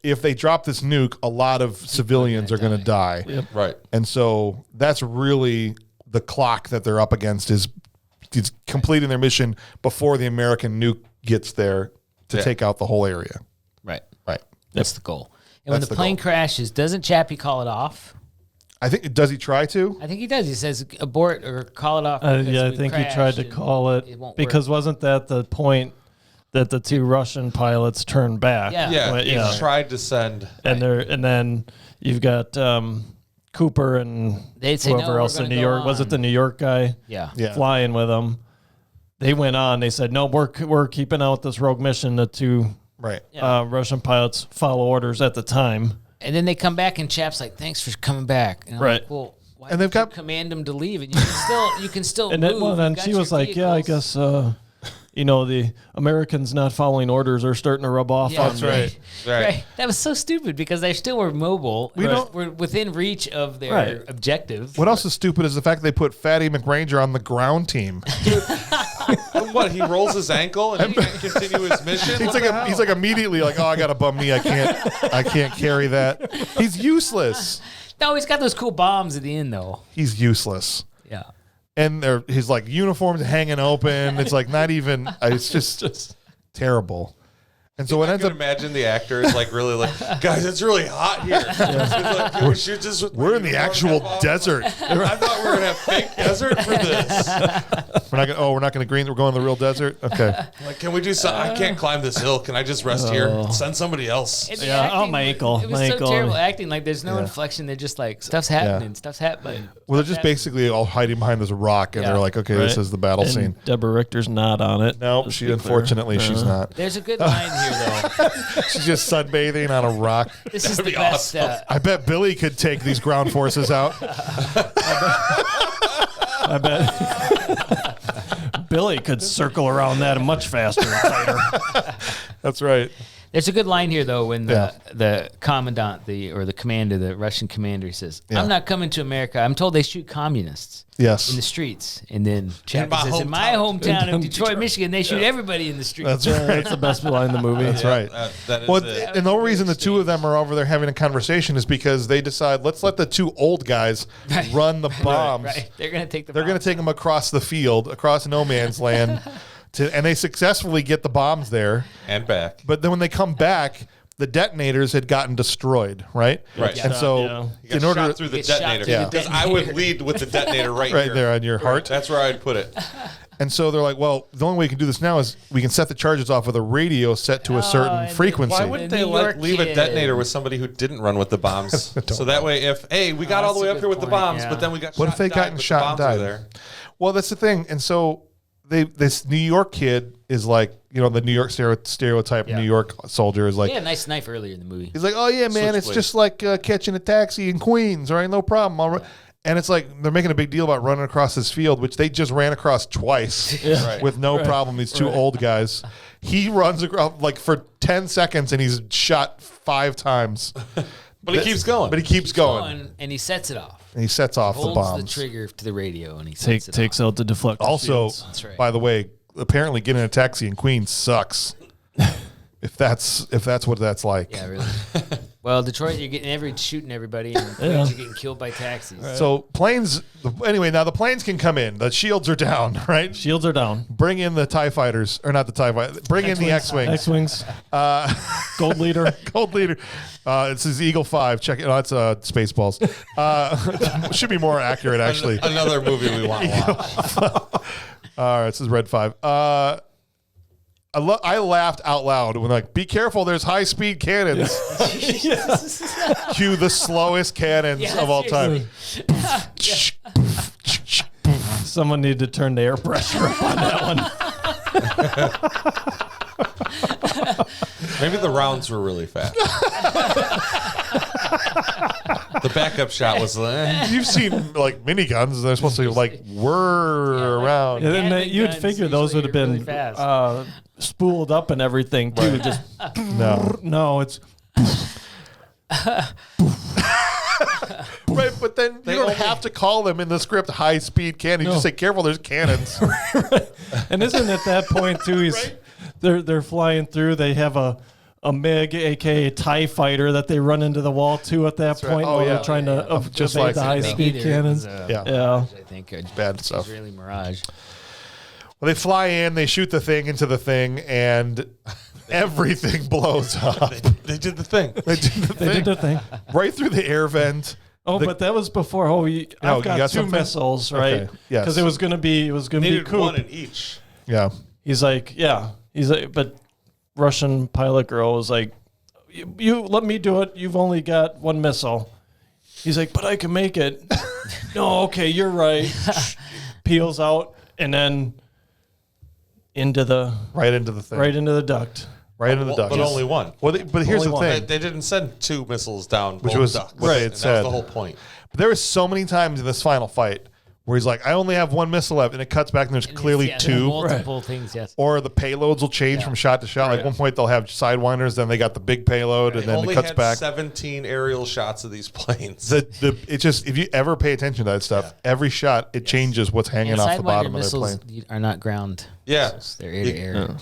S2: if they drop this nuke, a lot of civilians are going to die.
S4: Yep.
S3: Right.
S2: And so that's really the clock that they're up against is completing their mission before the American nuke gets there to take out the whole area.
S1: Right.
S2: Right.
S1: That's the goal. And when the plane crashes, doesn't Chappie call it off?
S2: I think, does he try to?
S1: I think he does. He says abort or call it off.
S4: I think he tried to call it because wasn't that the point that the two Russian pilots turned back?
S3: Yeah. He tried to send.
S4: And then you've got Cooper and whoever else in New York. Was it the New York guy?
S1: Yeah.
S4: Flying with them. They went on. They said, no, we're keeping out this rogue mission. The two Russian pilots follow orders at the time.
S1: And then they come back, and Chap's like, "Thanks for coming back." And I'm like, well, why
S2: and they've got
S1: command them to leave, and you can still
S4: and
S1: move.
S4: Then she was like, "Yeah, I guess the Americans not following orders are starting to rub off on me."
S1: Right. That was so stupid because they still were mobile. We're within reach of their objective.
S2: What else is stupid is the fact they put Fatty McRanger on the ground team.
S3: What, he rolls his ankle and he can't continue his mission?
S2: He's like immediately like, oh, I got a bum knee. I can't carry that. He's useless.
S1: No, he's got those cool bombs at the end though.
S2: He's useless.
S1: Yeah.
S2: And his like uniforms hanging open. It's like not even. It's just terrible. And so it ends up.
S3: Imagine the actor is like really like, guys, it's really hot here.
S2: We're in the actual desert.
S3: I thought we were gonna have fake desert for this.
S2: We're not gonna green. We're going to the real desert. Okay.
S3: Like, can we do something? I can't climb this hill. Can I just rest here? Send somebody else.
S4: My ankle.
S1: It was so terrible acting. Like there's no inflection. They're just like stuff's happening. Stuff's happening.
S2: Well, they're just basically all hiding behind this rock, and they're like, okay, this is the battle scene.
S4: Deborah Richter's not on it.
S2: No, unfortunately she's not.
S1: There's a good line here though.
S2: She's just sunbathing on a rock.
S1: This is the best.
S3: Awesome.
S2: I bet Billy could take these ground forces out.
S4: I bet Billy could circle around that much faster and tighter.
S2: That's right.
S1: There's a good line here though when the commandant, the commander, the Russian commander says, "I'm not coming to America. I'm told they shoot communists."
S2: Yes.
S1: In the streets. And then Chappie says, in my hometown of Detroit, Michigan, they shoot everybody in the streets.
S2: That's right.
S4: That's the best line in the movie.
S2: That's right. And the only reason the two of them are over there having a conversation is because they decide, let's let the two old guys run the bombs.
S1: Right. They're going to take
S2: They're going to take them across the field, across no man's land, and they successfully get the bombs there.
S3: And back.
S2: But then when they come back, the detonators had gotten destroyed, right?
S3: Right.
S2: And so,
S3: in order through the detonator, because I would lead with the detonator right here.
S2: There on your heart.
S3: That's where I'd put it.
S2: And so they're like, well, the only way we can do this now is we can set the charges off with a radio set to a certain frequency.
S3: Why wouldn't they leave a detonator with somebody who didn't run with the bombs? So that way, we got all the way up here with the bombs, but then we got shot.
S2: What if they gotten shot and died? There. Well, that's the thing. And so this New York kid is like, the New York stereotype New York soldier is like,
S1: a nice knife earlier in the movie.
S2: He's like, oh yeah, man, it's just like catching a taxi in Queens. All right, no problem. All right. And it's like they're making a big deal about running across this field, which they just ran across twice with no problem. These two old guys. He runs across like for 10 seconds and he's shot 5 times.
S3: But he keeps going.
S2: But he keeps going.
S1: And he sets it off.
S2: And he sets off the bombs.
S1: Holds the trigger to the radio and he takes
S4: out the deflector.
S2: Also, by the way, apparently getting a taxi in Queens sucks. if that's what that's like.
S1: Yeah, really. Well, Detroit, you're getting shooting everybody, and you're getting killed by taxis.
S2: Right. So planes. Anyway, now the planes can come in. The shields are down, right?
S4: Shields are down.
S2: Bring in the TIE fighters, or not the TIE fighters. Bring in the X-wings.
S4: X-wings. Gold leader.
S2: Gold leader. It says Eagle 5. Check it. Oh, it's Spaceballs. Should be more accurate, actually.
S3: Another movie we want to watch.
S2: All right, this is Red 5. I laughed out loud when like, be careful, there's high-speed cannons. Cue the slowest cannons of all time.
S4: Someone needed to turn the air pressure up on that one.
S3: Maybe the rounds were really fast. The backup shot was
S2: You've seen like miniguns. They're supposed to like whir around.
S4: And then you'd figure those would have been really spooled up and everything too. Right. Just no, it's
S2: right. But then you don't have to call them in the script high speed cannon. You just say careful. There's cannons.
S4: Right. And isn't at that point too? They're flying through. They have a MiG, aka TIE fighter, that they run into the wall too at that point. While they're trying to
S2: just
S4: evade
S2: like
S4: the high speed cannons.
S1: I think
S2: bad stuff.
S1: Israeli Mirage.
S2: Well, they fly in, they shoot the thing into the thing, and everything blows up.
S3: They did the thing.
S2: They did the thing. Right through the air vent.
S4: Oh, but that was before. I've got 2 missiles, right?
S2: Okay. Yes.
S4: Because it was going to be cool.
S3: One in each.
S2: Yeah.
S4: He's like, but Russian pilot girl was like, you let me do it. You've only got 1 missile. He's like, but I can make it. No, okay, you're right. Peels out and then
S2: right into the thing.
S4: Right into the duct.
S2: Right into the duct.
S3: But only 1.
S2: Well, but here's the thing.
S3: They didn't send 2 missiles down
S2: which was
S3: ducts.
S2: what they had said.
S3: That was the whole point.
S2: But there was so many times in this final fight where he's like, I only have 1 missile left, and it cuts back and there's clearly 2.
S1: Multiple things, yes.
S2: Or the payloads will change from shot to shot. Like at one point they'll have sidewinders, then they got the big payload, and then it cuts back.
S3: 17 aerial shots of these planes.
S2: It's just, if you ever pay attention to that stuff, every shot it changes what's hanging off the bottom of their plane.
S1: Are not ground.
S3: Yeah,
S1: they're air to air.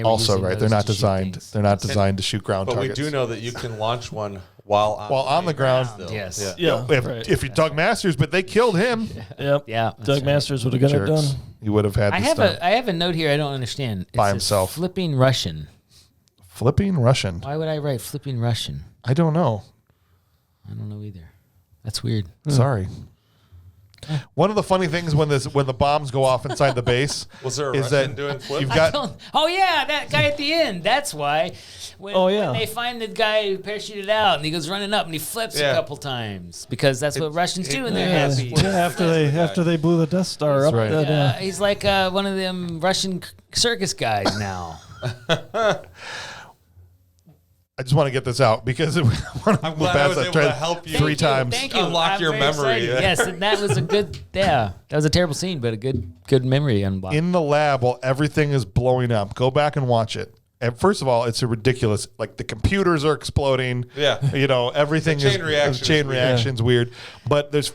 S2: Also, right, they're not designed. They're not designed to shoot ground targets.
S3: But we do know that you can launch one while on
S2: the ground.
S1: Yes.
S2: Yeah. If you Doug Masters, but they killed him.
S4: Yep.
S1: Yeah.
S4: Doug Masters would have got it done.
S2: He would have had.
S1: I have a note here. I don't understand.
S2: By himself.
S1: Flipping Russian.
S2: Flipping Russian.
S1: Why would I write flipping Russian?
S2: I don't know.
S1: I don't know either. That's weird.
S2: Sorry. One of the funny things when the bombs go off inside the base
S3: was there a
S2: is
S3: Russian
S2: that
S3: doing flip?
S2: You've got
S1: that guy at the end. That's why. When they find the guy who parachuted out and he goes running up and he flips a couple times because that's what Russians do and they're happy.
S4: After they blew the Death Star up.
S2: Right.
S1: He's like one of them Russian circus guys now.
S2: I just want to get this out because
S3: I'm glad I was able to help you
S2: 3 times.
S1: Thank you.
S3: Unlock your memory.
S1: Yes, and that was a good. Yeah, that was a terrible scene, but a good memory unlocked.
S2: In the lab while everything is blowing up, go back and watch it. And first of all, it's a ridiculous. Like the computers are exploding.
S3: Yeah,
S2: everything is chain reactions weird. But there's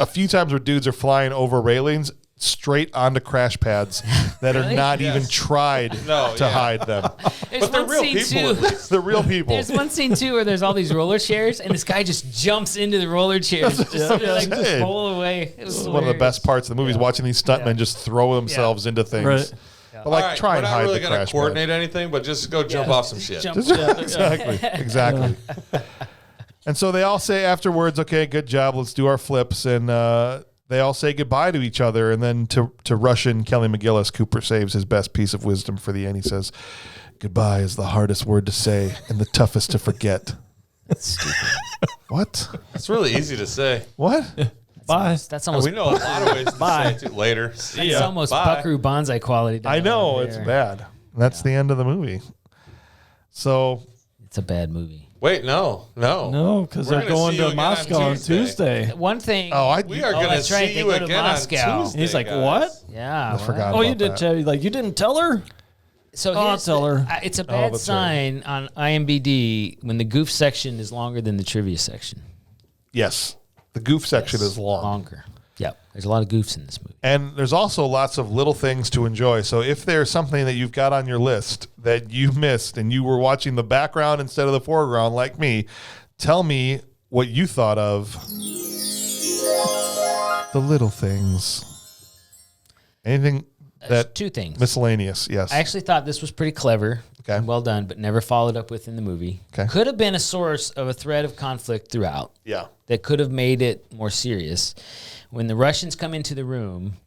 S2: a few times where dudes are flying over railings straight onto crash pads that are not even tried to hide them.
S1: But
S3: they're real people.
S2: They're real people.
S1: There's one scene too where there's all these roller chairs and this guy just jumps into the roller chairs, just roll away. It was
S2: one of the best parts of the movie is watching these stuntmen just throw themselves into things.
S4: Right.
S2: But try and hide the crash. We're not really going to
S3: coordinate anything, but just go jump off some shit.
S2: Exactly. And so they all say afterwards, "Okay, good job. Let's do our flips." And they all say goodbye to each other. And then to Russian Kelly McGillis, Cooper saves his best piece of wisdom for the end. He says, "Goodbye is the hardest word to say and the toughest to forget."
S1: That's stupid.
S2: What?
S3: It's really easy to say.
S2: What?
S4: Bye.
S1: That's almost.
S3: We know a lot of ways to say it later.
S1: That's almost Buckaroo Banzai quality.
S2: I know it's bad. That's the end of the movie. So
S1: it's a bad movie.
S3: Wait, no,
S4: because they're going to Moscow on Tuesday.
S1: One thing.
S3: We are going to see you again on Tuesday.
S4: He's like, what?
S1: Yeah,
S2: I forgot.
S4: Oh, you didn't tell you didn't tell her.
S1: So
S4: I'll tell her.
S1: It's a bad sign on IMDb when the goof section is longer than the trivia section.
S2: Yes, the goof section is
S1: longer. Yep, there's a lot of goofs in this movie.
S2: And there's also lots of little things to enjoy. So if there's something that you've got on your list that you missed and you were watching the background instead of the foreground like me, tell me what you thought of the little things. Anything that...
S1: Two things.
S2: Miscellaneous, yes.
S1: I actually thought this was pretty clever.
S2: Okay.
S1: And well done, but never followed up with in the movie.
S2: Okay.
S1: Could have been a source of a thread of conflict throughout.
S2: Yeah.
S1: That could have made it more serious. When the Russians come into the room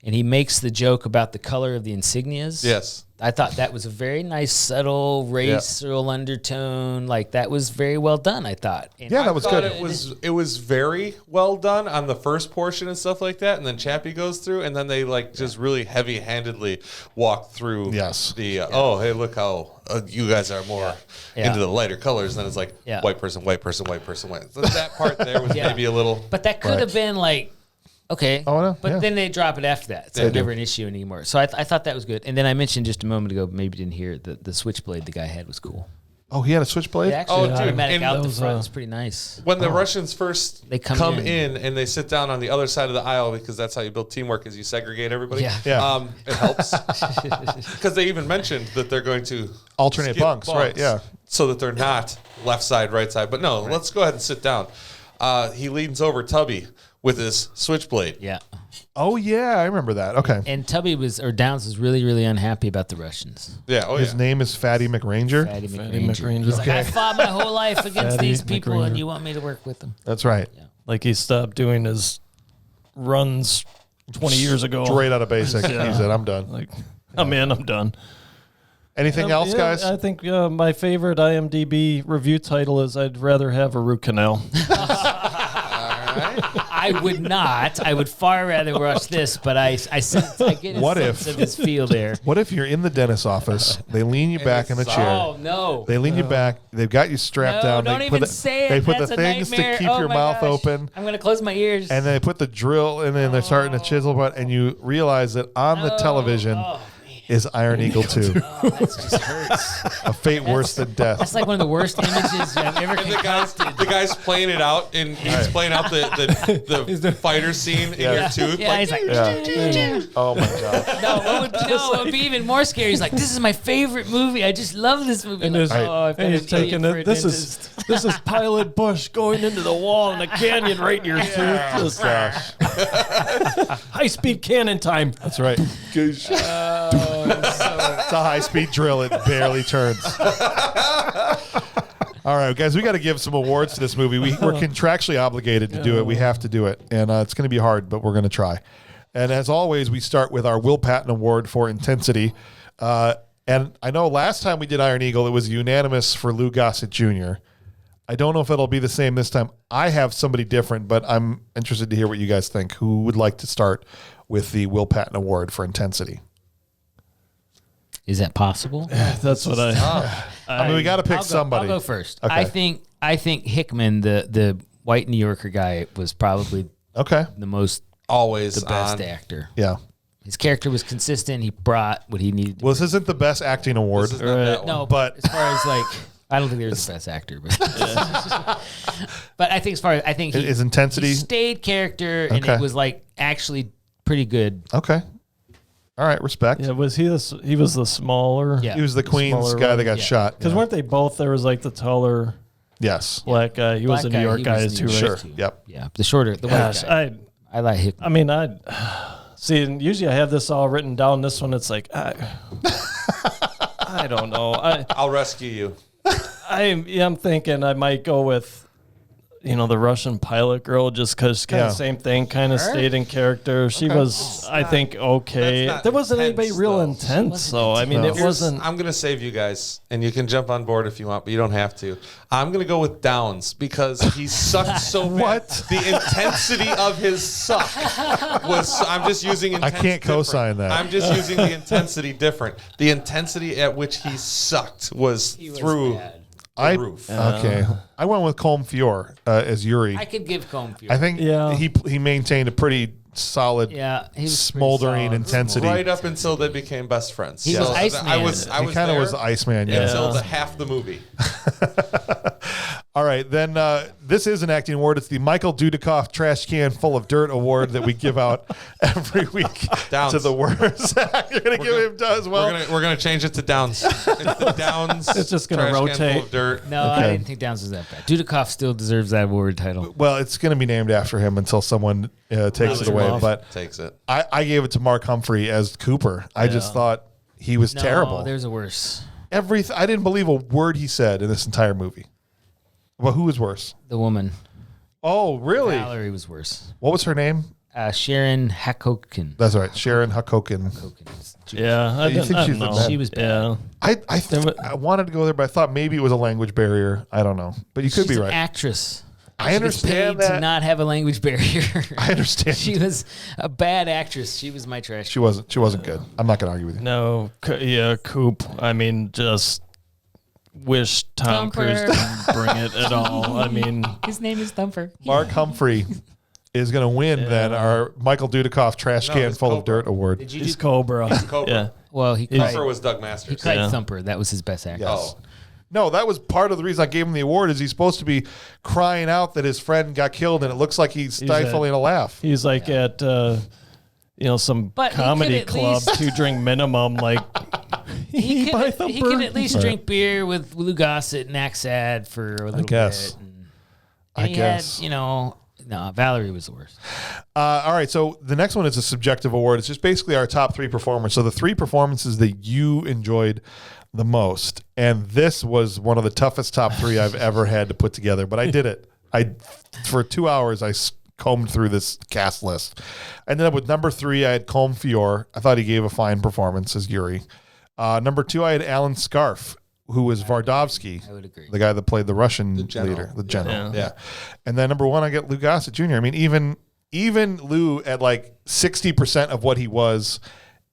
S1: and he makes the joke about the color of the insignias.
S3: Yes.
S1: I thought that was a very nice, subtle, racial undertone. Like, that was very well done, I thought. And
S2: that was good.
S3: It was very well done on the first portion and stuff like that. And then Chappie goes through, and then they just really heavy-handedly walk through oh, hey, look how you guys are more into the lighter colors. And then it's like white person, white person, white person, white. So that part there was maybe a little...
S1: But that could have been like... Okay, but then they drop it after that. So it's never an issue anymore. So I thought that was good. And then I mentioned just a moment ago, maybe didn't hear it, the switchblade the guy had was cool.
S2: Oh, he had a switchblade?
S1: Yeah, actually, automatic out the front was pretty nice.
S3: When the Russians first come in and they sit down on the other side of the aisle, because that's how you build teamwork, is you segregate everybody.
S2: Yeah.
S3: It helps. Because they even mentioned that they're going to
S2: alternate bunks, right, yeah.
S3: So that they're not left side, right side. But no, let's go ahead and sit down. He leans over Tubby with his switchblade.
S1: Yeah.
S2: Oh, yeah, I remember that. Okay.
S1: And Tubby Downs was really, really unhappy about the Russians.
S3: Yeah,
S2: His name is Fatty McRanger?
S1: Fatty McRanger. He's like, I fought my whole life against these people, and you want me to work with them.
S2: That's right.
S1: Yeah.
S4: Like he stopped doing his runs 20 years ago.
S2: Straight out of basic. He said, I'm done.
S4: Like, I'm done.
S2: Anything else, guys?
S4: I think my favorite IMDb review title is I'd rather have a root canal.
S1: I would not. I would far rather watch this, but I get a sense of his feel there.
S2: What if you're in the dentist's office, they lean you back in the chair.
S1: Oh, no.
S2: They lean you back, they've got you strapped down.
S1: Don't even say it.
S2: They put
S1: That's
S2: the things
S1: nightmare.
S2: to keep your mouth open.
S1: I'm going to close my ears.
S2: And they put the drill, and then they're starting to chisel, and you realize that on the television is Iron Eagle 2.
S1: That just hurts.
S2: A fate worse than death.
S1: That's like one of the worst images I've ever concocted.
S3: The guy's playing it out, and he's playing out the fighter scene in your tooth.
S1: Yeah, he's like,
S2: oh my God.
S1: It would be even more scary. He's like, this is my favorite movie. I just love this movie.
S4: And he's taking it. This is Pilot Bush going into the wall in the canyon right in your tooth.
S2: Gosh.
S4: High speed cannon time.
S2: That's right. It's a high-speed drill. It barely turns. All right, guys, we got to give some awards to this movie. We're contractually obligated to do it. We have to do it, and it's going to be hard, but we're going to try. And as always, we start with our Will Patton Award for intensity. And I know last time we did Iron Eagle, it was unanimous for Lou Gossett Jr. I don't know if it'll be the same this time. I have somebody different, but I'm interested to hear what you guys think. Who would like to start with the Will Patton Award for intensity?
S1: Is that possible?
S4: That's what
S2: I mean, we got to pick somebody.
S1: I'll go first.
S2: Okay.
S1: I think Hickman, the white New Yorker guy, was probably the most the best actor.
S2: Yeah.
S1: His character was consistent. He brought what he needed.
S2: Well, this isn't the best acting award.
S1: No, but as far as like, I don't think there's the best actor, but but I think his
S2: intensity,
S1: he stayed character, and it was like actually pretty good.
S2: Okay. All right, respect.
S4: Yeah, he was the smaller?
S1: Yeah.
S2: He was the Queens guy that got shot.
S4: Because weren't they both? There was like the taller black guy. He was a New York guy too, right?
S2: Sure. Yep.
S1: Yeah. The shorter, the white guy. I like Hickman.
S4: I mean, see, and usually I have this all written down. This one, it's like, I don't know.
S3: I'll rescue you.
S4: I'm thinking I might go with, the Russian pilot girl, just because kind of same thing, kind of stayed in character. She was, I think, okay. There wasn't anybody real intense, though. I mean, it wasn't.
S3: I'm going to save you guys, and you can jump on board if you want, but you don't have to. I'm going to go with Downs because he sucked so bad.
S2: What?
S3: The intensity of his suck was, I'm just using intensity.
S2: I can't co-sign that.
S3: I'm just using the intensity different. The intensity at which he sucked was through. Roof.
S2: Okay. I went with Colm Feore as Yuri.
S1: I could give Colm Feore.
S2: I think he maintained a pretty solid,
S1: he was
S2: smoldering
S1: solid.
S2: intensity.
S3: Right up until they became best friends.
S1: He was Iceman.
S3: I was
S2: kind of was Iceman,
S3: until half the movie.
S2: All right, then this is an acting award. It's the Michael Dudikoff Trash Can Full of Dirt Award that we give out every week to the worst. You're going to give him as well?
S3: We're gonna change it to Downs. It's the Downs.
S4: It's just going to rotate.
S3: Full of dirt.
S1: No, I didn't think Downs was that bad. Dudikoff still deserves that award title.
S2: Well, it's going to be named after him until someone takes it away. But
S3: takes it.
S2: I gave it to Mark Humphrey as Cooper. I just thought he was terrible.
S1: There's a worse.
S2: I didn't believe a word he said in this entire movie. Well, who was worse?
S1: The woman.
S2: Oh, really?
S1: Valerie was worse.
S2: What was her name?
S1: Sharon Hakokin.
S2: That's right, Sharon Hakokin.
S4: Yeah, I
S2: You think she's the
S4: know.
S2: best?
S1: She was bad.
S4: Yeah.
S2: I wanted to go there, but I thought maybe it was a language barrier. I don't know, but you could be
S1: She's
S2: right.
S1: an actress.
S2: I understand
S1: she was paid
S2: that.
S1: to not have a language barrier.
S2: I understand.
S1: She was a bad actress. She was my trash.
S2: She wasn't good. I'm not going to argue with you.
S4: No, Coop. I mean, just wish Tom Cruise didn't bring it at all. I mean,
S1: his name is Thumper.
S2: Mark Humphrey is going to win then our Michael Dudikoff Trash Can Full of Dirt Award.
S4: he's Cobra.
S3: He's Cobra.
S4: Yeah.
S1: Well,
S3: Thumper was Doug Masters.
S1: He cried Thumper. That was his best actor.
S2: Yes. No, that was part of the reason I gave him the award. Is he's supposed to be crying out that his friend got killed, and it looks like he's stifling a laugh.
S4: He's like at some comedy club to drink minimum. Like
S1: he could at least drink beer with Lou Gossett and Axad for a little bit. And he had, no, Valerie was the worst.
S2: All right, so the next one is a subjective award. It's just basically our top 3 performers. So the 3 performances that you enjoyed the most, and this was one of the toughest top 3 I've ever had to put together, but I did it. For 2 hours I combed through this cast list. I ended up with number 3. I had Colm Feore. I thought he gave a fine performance as Yuri. Number 2, I had Alan Scarf, who was Vardovsky.
S1: I would agree.
S2: The guy that played the Russian leader, the general. Yeah. And then number 1, I get Lou Gossett Jr. I mean, even Lou at like 60% of what he was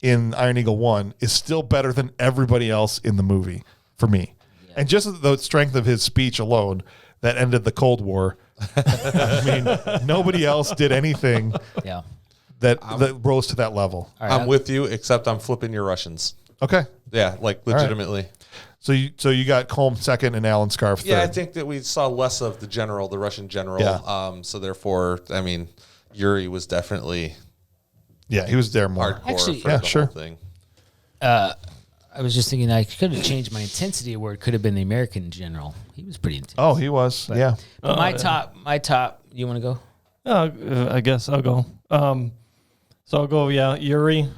S2: in Iron Eagle 1 is still better than everybody else in the movie for me. Yeah. And just the strength of his speech alone that ended the Cold War. I mean, nobody else did anything that rose to that level.
S3: Right, I'm with you, except I'm flipping your Russians.
S2: Okay.
S3: Yeah, like legitimately.
S2: Right. So you got Colm second and Alan Scarf third.
S3: Yeah, I think that we saw less of the Russian general.
S2: Yeah.
S3: So therefore, I mean, Yuri was definitely...
S2: Yeah, he was there more.
S3: Hardcore
S1: Actually,
S3: for the whole thing.
S1: I was just thinking I could have changed my intensity award. Could have been the American general. He was pretty intense.
S2: Oh, he was. But
S1: my top. You want to go?
S4: I guess I'll go. So I'll go. Yeah, Yuri,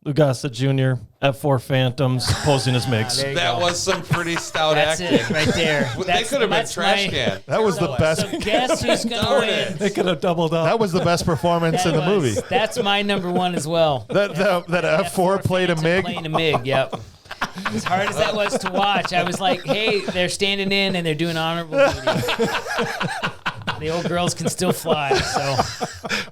S4: Lou Gossett Jr., F4 Phantoms, posing as MIGs.
S3: That was some pretty stout acting.
S1: That's it, right there.
S3: They could have been trash can.
S2: That was the best.
S1: So guess who's going to win?
S4: They could have doubled up.
S2: That was the best performance in the movie.
S1: That's my number 1 as well.
S2: That F4 played a MIG?
S1: Playing a MIG, yep. As hard as that was to watch, I was like, hey, they're standing in and they're doing honorable duty. The old girls can still fly. So,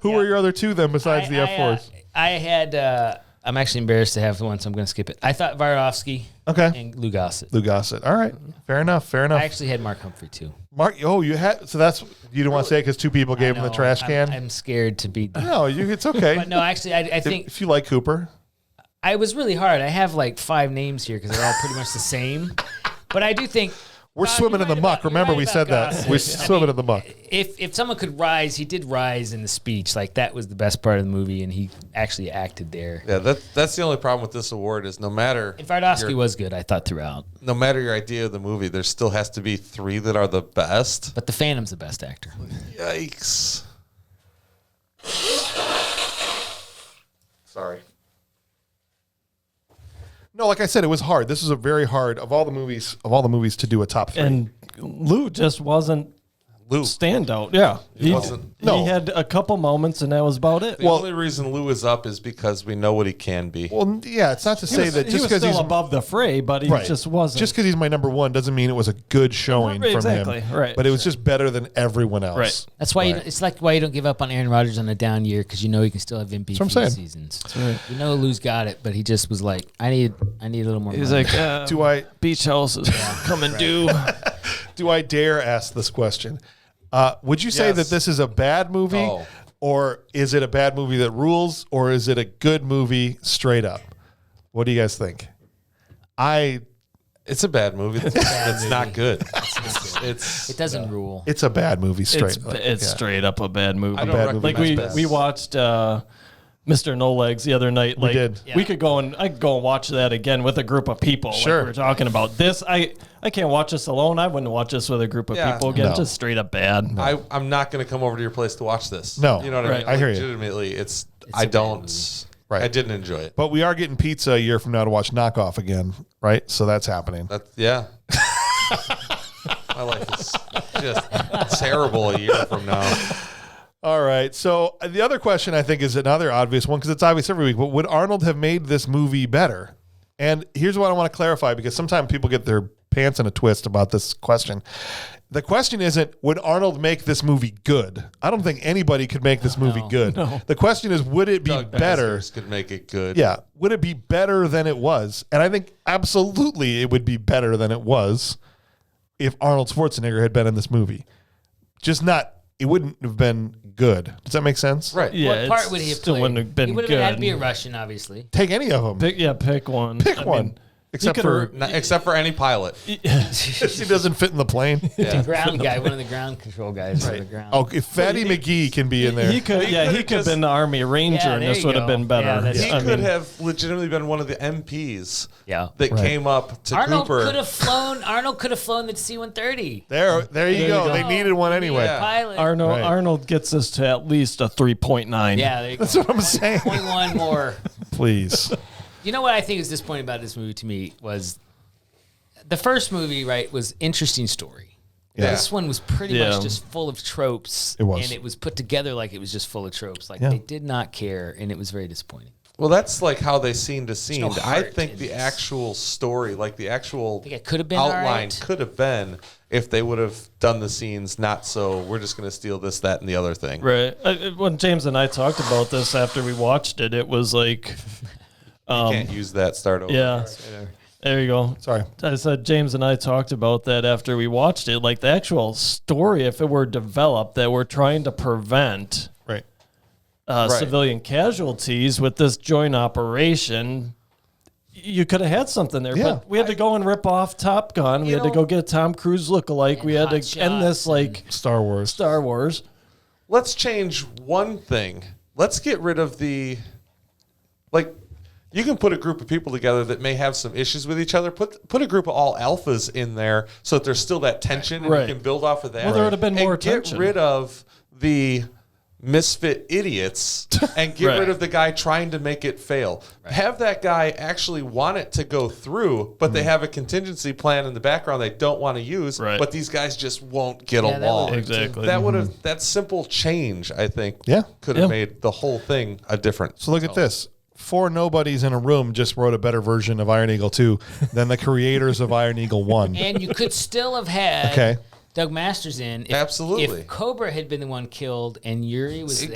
S2: who were your other 2 then besides the F4s?
S1: I had... I'm actually embarrassed to have one, so I'm going to skip it. I thought Vardovsky and Lou Gossett.
S2: Lou Gossett. All right. Fair enough. I
S1: actually had Mark Humphrey, too.
S2: Mark, you had... So that's... You didn't want to say it because 2 people gave him the trash can?
S1: I'm scared to be...
S2: No, it's okay.
S1: But no, actually, I think...
S2: If you like Cooper...
S1: I was really hard. I have like 5 names here because they're all pretty much the same. But I do think...
S2: We're swimming in the muck. Remember, we said that. We're swimming in the muck.
S1: If someone could rise, he did rise in the speech. Like, that was the best part of the movie, and he actually acted there.
S3: Yeah, that's the only problem with this award is no matter...
S1: And Vardovsky was good, I thought, throughout.
S3: No matter your idea of the movie, there still has to be 3 that are the best.
S1: But the Phantom's the best actor.
S3: Yikes.
S2: Sorry. No, like I said, it was hard. This was a very hard of all the movies to do a top 3.
S4: And Lou just wasn't standout. Yeah,
S3: he wasn't.
S4: No, he had a couple moments, and that was about it.
S3: The only reason Lou is up is because we know what he can be.
S2: Well, yeah, it's not to say that just because
S4: he's above the fray, but he just wasn't.
S2: Just because he's my number 1 doesn't mean it was a good showing from him.
S4: Right.
S2: But it was just better than everyone else.
S4: Right.
S1: That's why it's like why you don't give up on Aaron Rodgers on a down year because you know he can still have MVP seasons. That's right. You know Lou's got it, but he just was like, I need a little more.
S4: He's
S1: money.
S4: like, beach houses come and do.
S2: Do I dare ask this question? Would you say that this is a bad movie, or is it a bad movie that rules, or is it a good movie straight up? What do you guys think?
S3: It's a bad movie. It's not good.
S1: It doesn't rule.
S2: It's a bad movie straight up.
S4: It's straight up a bad movie.
S3: Like
S4: we watched Mr. No Legs the other night. Like, I could go and watch that again with a group of people.
S2: Sure.
S4: Like we were talking about this. I can't watch this alone. I wouldn't watch this with a group of people again.
S2: No.
S4: Just straight up bad.
S3: No. I'm not going to come over to your place to watch this.
S2: No.
S3: You know what I mean?
S2: I hear you.
S3: Legitimately, I don't. Right. I didn't enjoy it.
S2: But we are getting pizza a year from now to watch Knockoff again, right? So that's happening.
S3: Yeah. My life is just terrible a year from now.
S2: All right. So the other question I think is another obvious one because it's obvious every week, but would Arnold have made this movie better? And here's what I want to clarify because sometimes people get their pants in a twist about this question. The question isn't, would Arnold make this movie good? I don't think anybody could make this movie good.
S4: No.
S2: The question is, would it be
S3: Doug
S2: better?
S3: Bassers could make it good.
S2: Yeah. Would it be better than it was? And I think absolutely it would be better than it was if Arnold Schwarzenegger had been in this movie. Just not, it wouldn't have been good. Does that make sense?
S3: Right.
S1: What
S4: Yeah,
S1: part would he have
S4: still
S1: played?
S4: wouldn't have been
S1: He would have
S4: good.
S1: had to be a Russian, obviously.
S2: Take any of them.
S4: Pick one.
S2: Pick one.
S4: Mean,
S2: except
S3: for any pilot.
S2: he doesn't fit in the plane.
S1: The ground guy, one of the ground control guys on the ground.
S2: Oh, if Fatty McGee can be in there.
S4: He could have been the Army Ranger, and this would have been better.
S3: He could have legitimately been one of the MPs that came up to
S1: Arnold
S3: Cooper.
S1: Arnold could have flown the C-130.
S2: There you go. They needed one anyway.
S1: Pilot.
S4: Arnold gets us to at least a 3.9.
S1: Yeah, there you go.
S2: That's what I'm saying.
S1: 0.1 more.
S2: Please.
S1: You know what I think is disappointing about this movie to me was the first movie, right, was interesting story.
S2: Yeah.
S1: This one was pretty much just full of tropes.
S2: It was.
S1: And it was put together like it was just full of tropes. Like they did not care, and it was very disappointing.
S3: Well, that's like how they scene to scene.
S1: No
S3: I think the actual story, like the actual
S1: it could have been
S3: outline could have been if they would have done the scenes not so we're just going to steal this, that, and the other thing.
S4: Right. When James and I talked about this after we watched it, it was like...
S3: you can't use that start over.
S4: Yeah. There you go.
S2: Sorry.
S4: I said James and I talked about that after we watched it. Like the actual story, if it were developed, that we're trying to prevent civilian casualties with this joint operation, you could have had something there.
S2: Yeah.
S4: But we had to go and rip off Top Gun. We had to go get a Tom Cruise lookalike. We had to end this like
S2: Star Wars.
S3: Let's change one thing. Let's get rid of the you can put a group of people together that may have some issues with each other. Put a group of all alphas in there so that there's still that tension and you can build off of that.
S4: Well, there would have been more
S3: Get
S4: tension.
S3: rid of the misfit idiots and get rid of the guy trying to make it fail. Have that guy actually want it to go through, but they have a contingency plan in the background they don't want to use, but these guys just won't get along.
S4: Exactly.
S3: That would have that simple change, I think, could have made the whole thing a different.
S2: So look at this. 4 nobodies in a room just wrote a better version of Iron Eagle 2 than the creators of Iron Eagle 1.
S1: And you could still have had Doug Masters in. If Cobra had been the one killed and Yuri was there,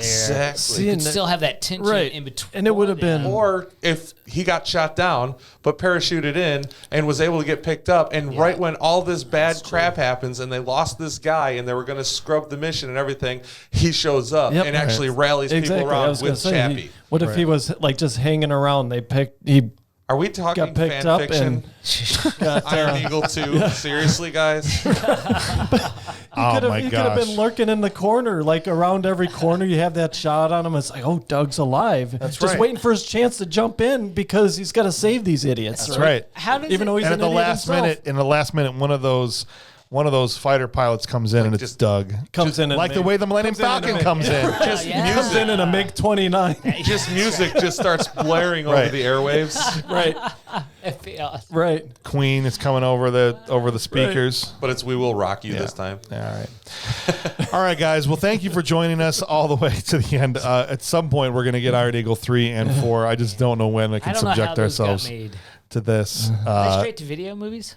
S1: you could still have that tension in between.
S4: And it would have been...
S3: Or if he got shot down, but parachuted in and was able to get picked up, and right when all this bad crap happens and they lost this guy and they were going to scrub the mission and everything, he shows up and actually rallies people around with Chappie.
S4: What if he was like just hanging around?
S3: Are we talking
S4: got picked
S3: fan
S4: up
S3: fiction?
S4: And
S3: Iron Eagle 2? Seriously, guys?
S4: He could have been lurking in the corner, like around every corner. You have that shot on him. It's like, oh, Doug's alive.
S2: That's
S4: just waiting for his chance to jump in because he's got to save these idiots.
S2: That's right.
S1: How does
S4: Even though he's
S2: and
S4: an
S2: at the
S4: idiot
S2: last
S4: himself.
S2: minute, one of those fighter pilots comes in and it's Doug.
S4: Comes in
S2: like the way the Millennium Falcon comes in.
S3: Just
S4: comes in a MiG-29.
S3: Just music just starts blaring over the airwaves.
S4: Right.
S1: That'd be awesome.
S4: Right.
S2: Queen is coming over the speakers.
S3: But it's We Will Rock You this time.
S2: All right. All right, guys. Well, thank you for joining us all the way to the end. At some point, we're going to get Iron Eagle 3 and 4. I just don't know when we can subject ourselves to this.
S1: Are they straight to video movies?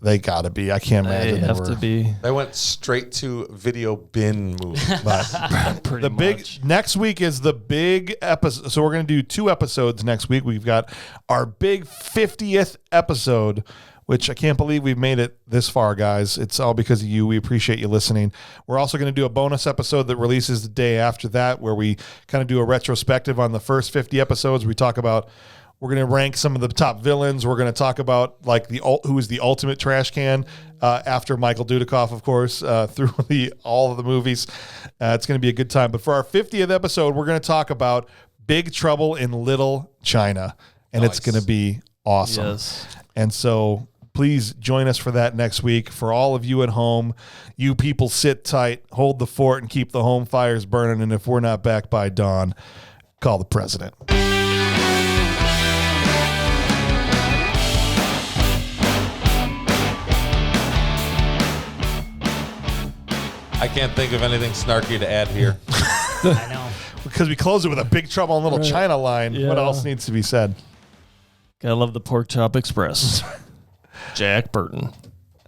S2: They got to be. I can't imagine.
S4: They have to be.
S3: They went straight to video bin movie.
S2: But
S4: Pretty much.
S2: Next week is the big episode. So we're going to do 2 episodes next week. We've got our big 50th episode, which I can't believe we've made it this far, guys. It's all because of you. We appreciate you listening. We're also going to do a bonus episode that releases the day after that, where we kind of do a retrospective on the first 50 episodes. We're going to rank some of the top villains. We're going to talk about like who is the ultimate trash can after Michael Dudikoff, of course, through all of the movies. It's going to be a good time. But for our 50th episode, we're going to talk about Big Trouble in Little China, and It's going to be awesome.
S4: Yes.
S2: And so please join us for that next week. For all of you at home, you people sit tight, hold the fort, and keep the home fires burning. And if we're not back by dawn, call the president.
S3: I can't think of anything snarky to add here.
S1: I know.
S2: Because we close it with a Big Trouble in Little China line. Yeah. What else needs to be said?
S4: Gotta love the Pork Chop Express. Jack Burton.